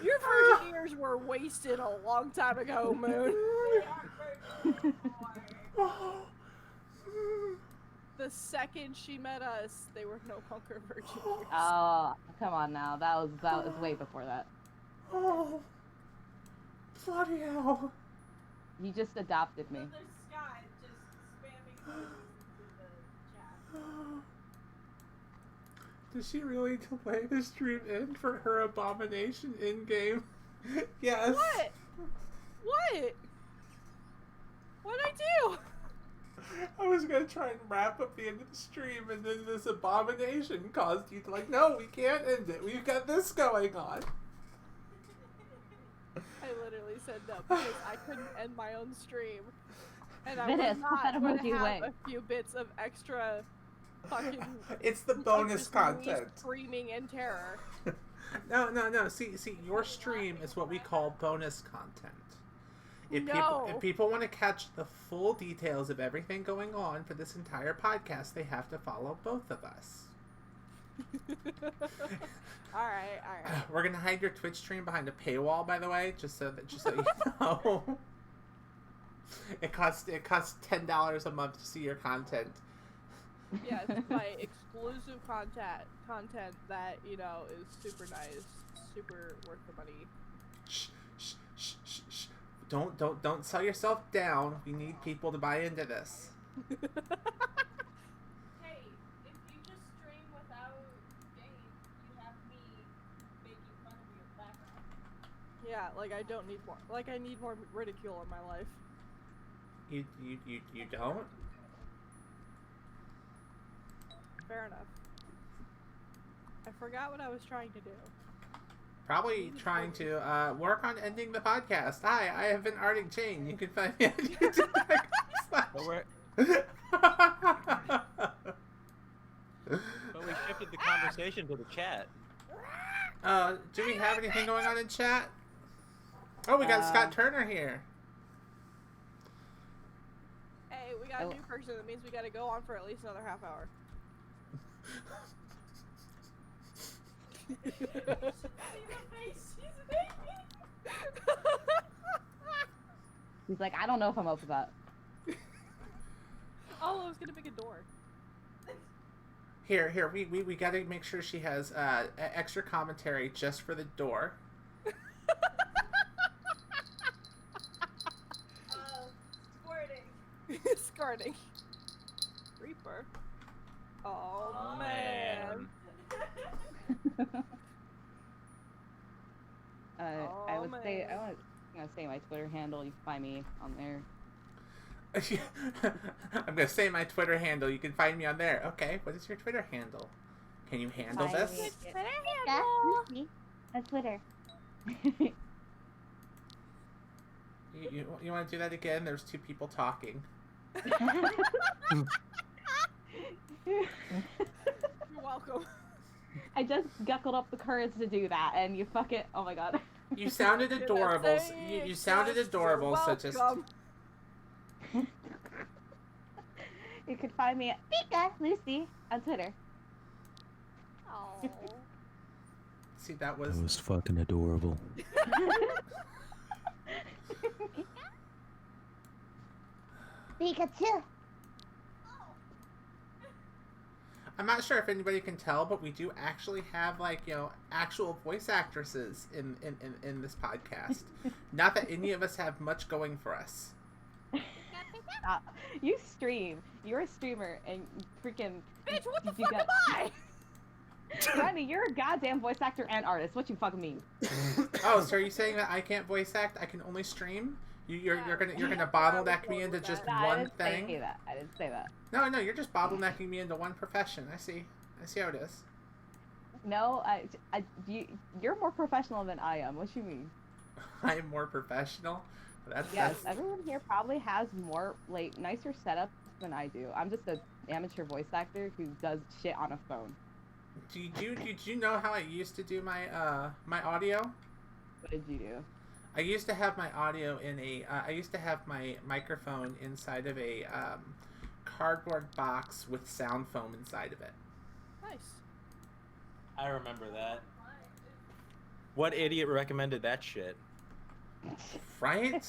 S2: Your virgin ears were wasted a long time ago, Moon. The second she met us, they were no longer virgin ears.
S3: Oh, come on now. That was way before that.
S1: Oh, bloody hell.
S3: You just adopted me.
S4: So there's Sky just spamming emojis into the chat.
S1: Does she really delay the stream in for her abomination in-game? Yes.
S2: What? What? What'd I do?
S1: I was gonna try and wrap up the end of the stream, and then this abomination caused you to no, we can't end it. We've got this going on.
S2: I literally said no because I couldn't end my own stream. And I
S3: Venice,
S2: was
S3: put
S2: not
S3: that
S2: going
S3: emoji
S2: to have
S3: away.
S2: a few bits of extra fucking...
S1: It's the bonus
S2: just me
S1: content.
S2: screaming in terror.
S1: No. See, your stream is what we call bonus content. If
S2: No.
S1: people want to catch the full details of everything going on for this entire podcast, they have to follow both of us.
S2: Alright.
S1: We're gonna hide your Twitch stream behind a paywall, by the way, just so you know. It costs $10 a month to see your content.
S2: Yeah, it's my exclusive content that, is super nice, super worth the money.
S1: Shh. Don't sell yourself down. We need people to buy into this.
S4: Hey, if you just stream without game, you have me making fun of you in the background.
S2: Yeah, I don't need more. I need more ridicule in my life.
S1: You don't?
S2: Fair enough. I forgot what I was trying to do.
S1: Probably trying to work on ending the podcast. Hi, I have been Arctic Chain. You can find me on YouTube.
S6: But we shifted the conversation to the chat.
S1: Do we have anything going on in chat? Oh, we got Scott Turner here.
S2: Hey, we got a new person. That means we gotta go on for at least another half hour.
S4: See the face she's making?
S3: He's like, I don't know if I'm up for that.
S2: Oh, I was gonna make a door.
S1: Here, we gotta make sure she has extra commentary just for the door.
S4: Squirting.
S2: Squirting. Reaper. Oh, man.
S3: I would say I want to say my Twitter handle. You can find me on there.
S1: I'm gonna say my Twitter handle. You can find me on there. Okay, what is your Twitter handle? Can you handle this?
S3: That's me. That's Twitter.
S1: You want to do that again? There's two people talking.
S2: You're welcome.
S3: I just guckled up the courage to do that, and you fuck it. Oh my god.
S1: You sounded adorable. You sounded adorable, so just.
S3: You can find me at Pika Lucy on Twitter.
S2: Oh.
S1: See, that was
S7: fucking adorable.
S3: Pikachu.
S1: I'm not sure if anybody can tell, but we do actually have actual voice actresses in this podcast. Not that any of us have much going for us.
S3: You stream. You're a streamer, and freaking.
S2: Bitch, what the
S3: you
S2: fuck am I?
S3: Ronnie, you're a goddamn voice actor and artist. What you fucking mean?
S1: Oh, so are you saying that I can't voice act? I can only stream? You're gonna bottleneck me into just one thing?
S3: I didn't say that.
S1: No, you're just bottlenecking me into one profession. I see how it is.
S3: No, you're more professional than I am. What you mean?
S1: I am more professional.
S3: Yes, everyone here probably has more nicer setup than I do. I'm just an amateur voice actor who does shit on a phone.
S1: Did you know how I used to do my my audio?
S3: What did you do?
S1: I used to have my audio in I used to have my microphone inside of a cardboard box with sound foam inside of it.
S2: Nice.
S6: I remember that. What idiot recommended that shit?
S1: Right?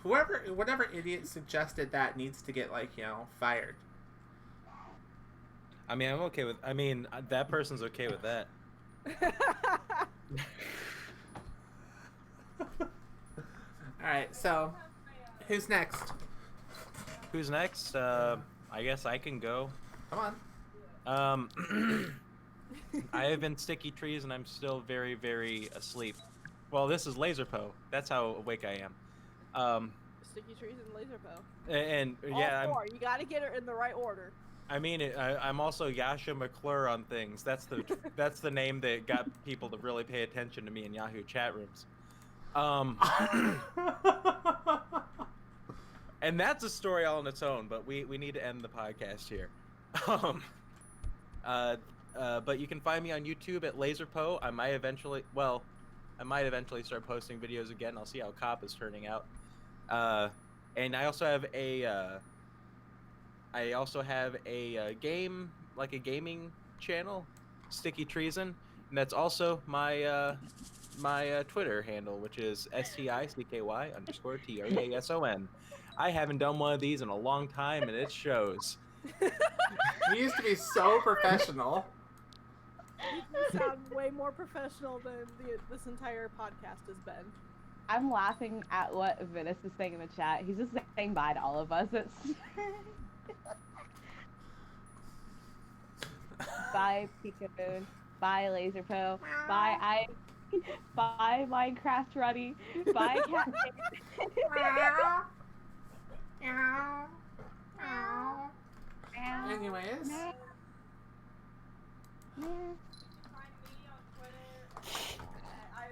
S1: Whatever idiot suggested that needs to get, like, fired.
S6: I mean, I'm okay with. I mean, that person's okay with that.
S1: Alright, so, who's next?
S6: Who's next? I guess I can go.
S1: Come on.
S6: I have been sticky trees and I'm still very, very asleep. Well, this is Laserpo. That's how awake I am.
S2: Sticky trees and Laserpo.
S6: And yeah,
S2: All four. You gotta get it in the right order.
S6: I mean, I'm also Yasha McClure on things. That's the name that got people to really pay attention to me in Yahoo chat rooms. And that's a story all on its own. But we need to end the podcast here. But you can find me on YouTube at Laserpo. I might eventually start posting videos again. I'll see how COP is turning out. And I also have a gaming channel, Sticky Treason, and that's also my my Twitter handle, which is STICKY_TREASON. I haven't done one of these in a long time, and it shows.
S1: You used to be so professional.
S2: You sound way more professional than this entire podcast has been.
S3: I'm laughing at what Venice is saying in the chat. He's just saying bye to all of us. It's bye Peekaboo, bye Laserpo, bye bye Minecraft Ruddy, bye Cat.
S1: Anyways.
S4: Find me on Twitter at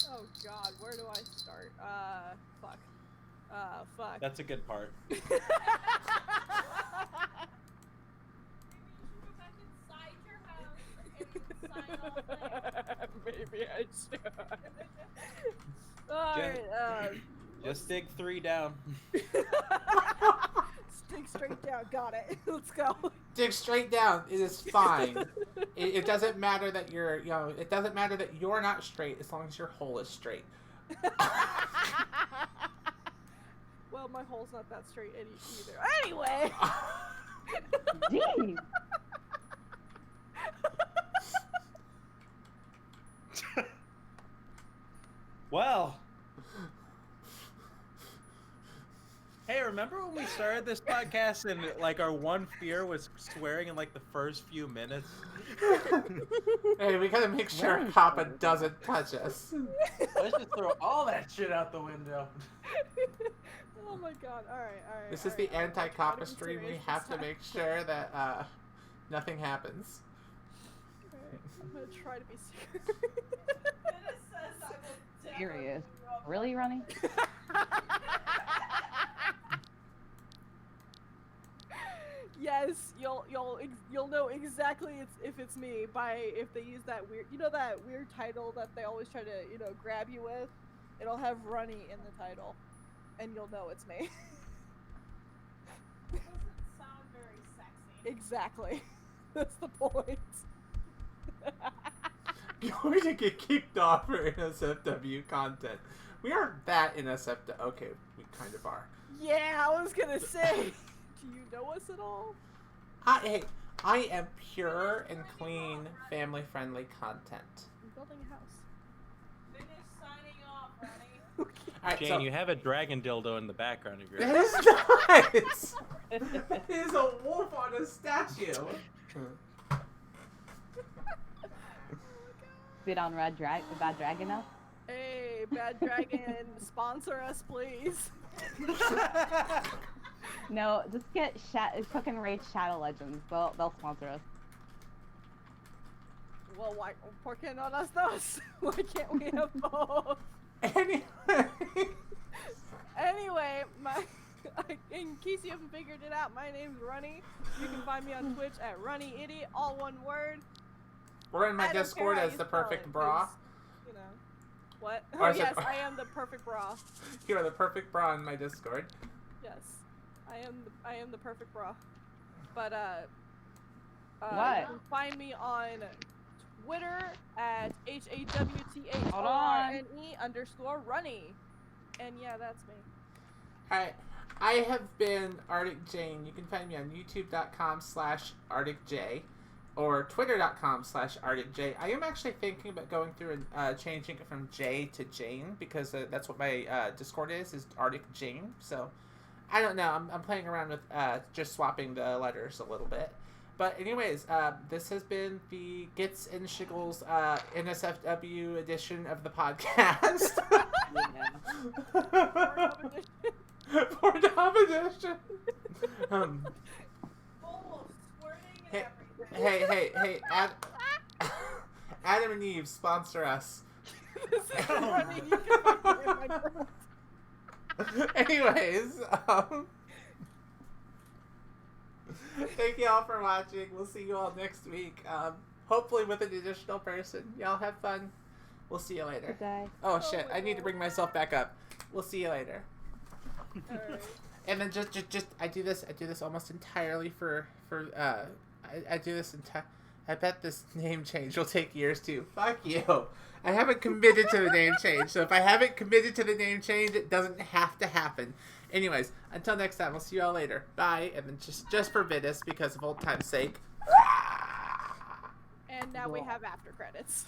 S2: Oh God, where do I start? Fuck. Fuck.
S6: That's a good part.
S4: Maybe you should go back inside your house and sign off there.
S2: Maybe I should. Alright,
S6: Just dig 3 down.
S2: stick straight down. Got it. Let's go.
S1: Dig straight down. It is fine. It doesn't matter that you're, it doesn't matter that you're not straight as long as your hole is straight.
S2: Well, my hole's not that straight either. Anyway.
S3: Jeez.
S6: Well. Hey, remember when we started this podcast and like our one fear was swearing in like the first few minutes?
S1: Hey, we gotta make sure Papa doesn't touch us.
S6: Let's just throw all that shit out the window.
S2: Oh my God! All right.
S1: This is the anti-Kappa stream. We have to make sure that nothing happens.
S2: Alright, I'm gonna try to be
S4: Dennis says I will
S3: Serious. Really, Ronnie?
S2: Yes, you'll know exactly if it's me if they use that weird, that weird title that they always try to grab you with. It'll have Runny in the title, and you'll know it's me.
S4: Doesn't sound very sexy.
S2: Exactly. That's the point.
S1: You're going to get kicked off for NSFW content. We aren't that NSFW. Okay, we kind of are.
S2: Yeah, I was gonna say. Do you know us at all?
S1: I am pure and clean, family-friendly content.
S2: I'm building a house.
S4: Finish signing off, Ronnie.
S1: Alright,
S6: Jane,
S1: so
S6: you have a dragon dildo in the background of your.
S1: that is not. That is a wolf on a statue.
S3: Spit on Bad Dragon now?
S2: Hey, Bad Dragon, sponsor us, please.
S3: No, just get fucking Rage Shadow Legends. They'll sponsor us.
S2: Well, why? ¿Por qué no las dos? Why can't we have both? Anyway, in case you haven't figured it out, my name's Runny. You can find me on Twitch at RunnyIdiot, all one word.
S1: We're in my
S2: I don't
S1: Discord
S2: care how
S1: as
S2: you
S1: the
S2: spell
S1: perfect
S2: it,
S1: bra.
S2: 'cause, What?
S9: Or
S2: Oh,
S9: is it-
S2: yes, I am the perfect bra.
S9: You are the perfect bra in my Discord.
S2: Yes, I am the perfect bra. But
S3: What?
S2: you can find me on Twitter at HAWTHORNE _runny. And yeah, that's me.
S9: Alright, I have been Arctic Jane. You can find me on youtube.com/ArcticJ or twitter.com/ArcticJ. I am actually thinking about going through and changing it from J to Jane because that's what my Discord is Arctic Jane. So, I don't know. I'm playing around with just swapping the letters a little bit. But anyways, this has been the Gits and Shiggles NSFW edition of the podcast. For competition.
S4: Almost squirting and
S9: Hey,
S4: everything.
S9: hey, Adam and Eve, sponsor us.
S2: This is funny. You can find me in my group.
S9: Anyways, thank you all for watching. We'll see you all next week. Hopefully with an additional person. Y'all have fun. We'll see you later.
S3: Good day.
S9: Oh shit, I need to bring myself back up. We'll see you later.
S2: Alright.
S9: And then just I do this almost entirely for I do this I bet this name change will take years too. Fuck you. I haven't committed to the name change. So if I haven't committed to the name change, it doesn't have to happen. Anyways, until next time, we'll see you all later. Bye. And then just for Vidus, because of old time's sake.
S2: And now we have after credits.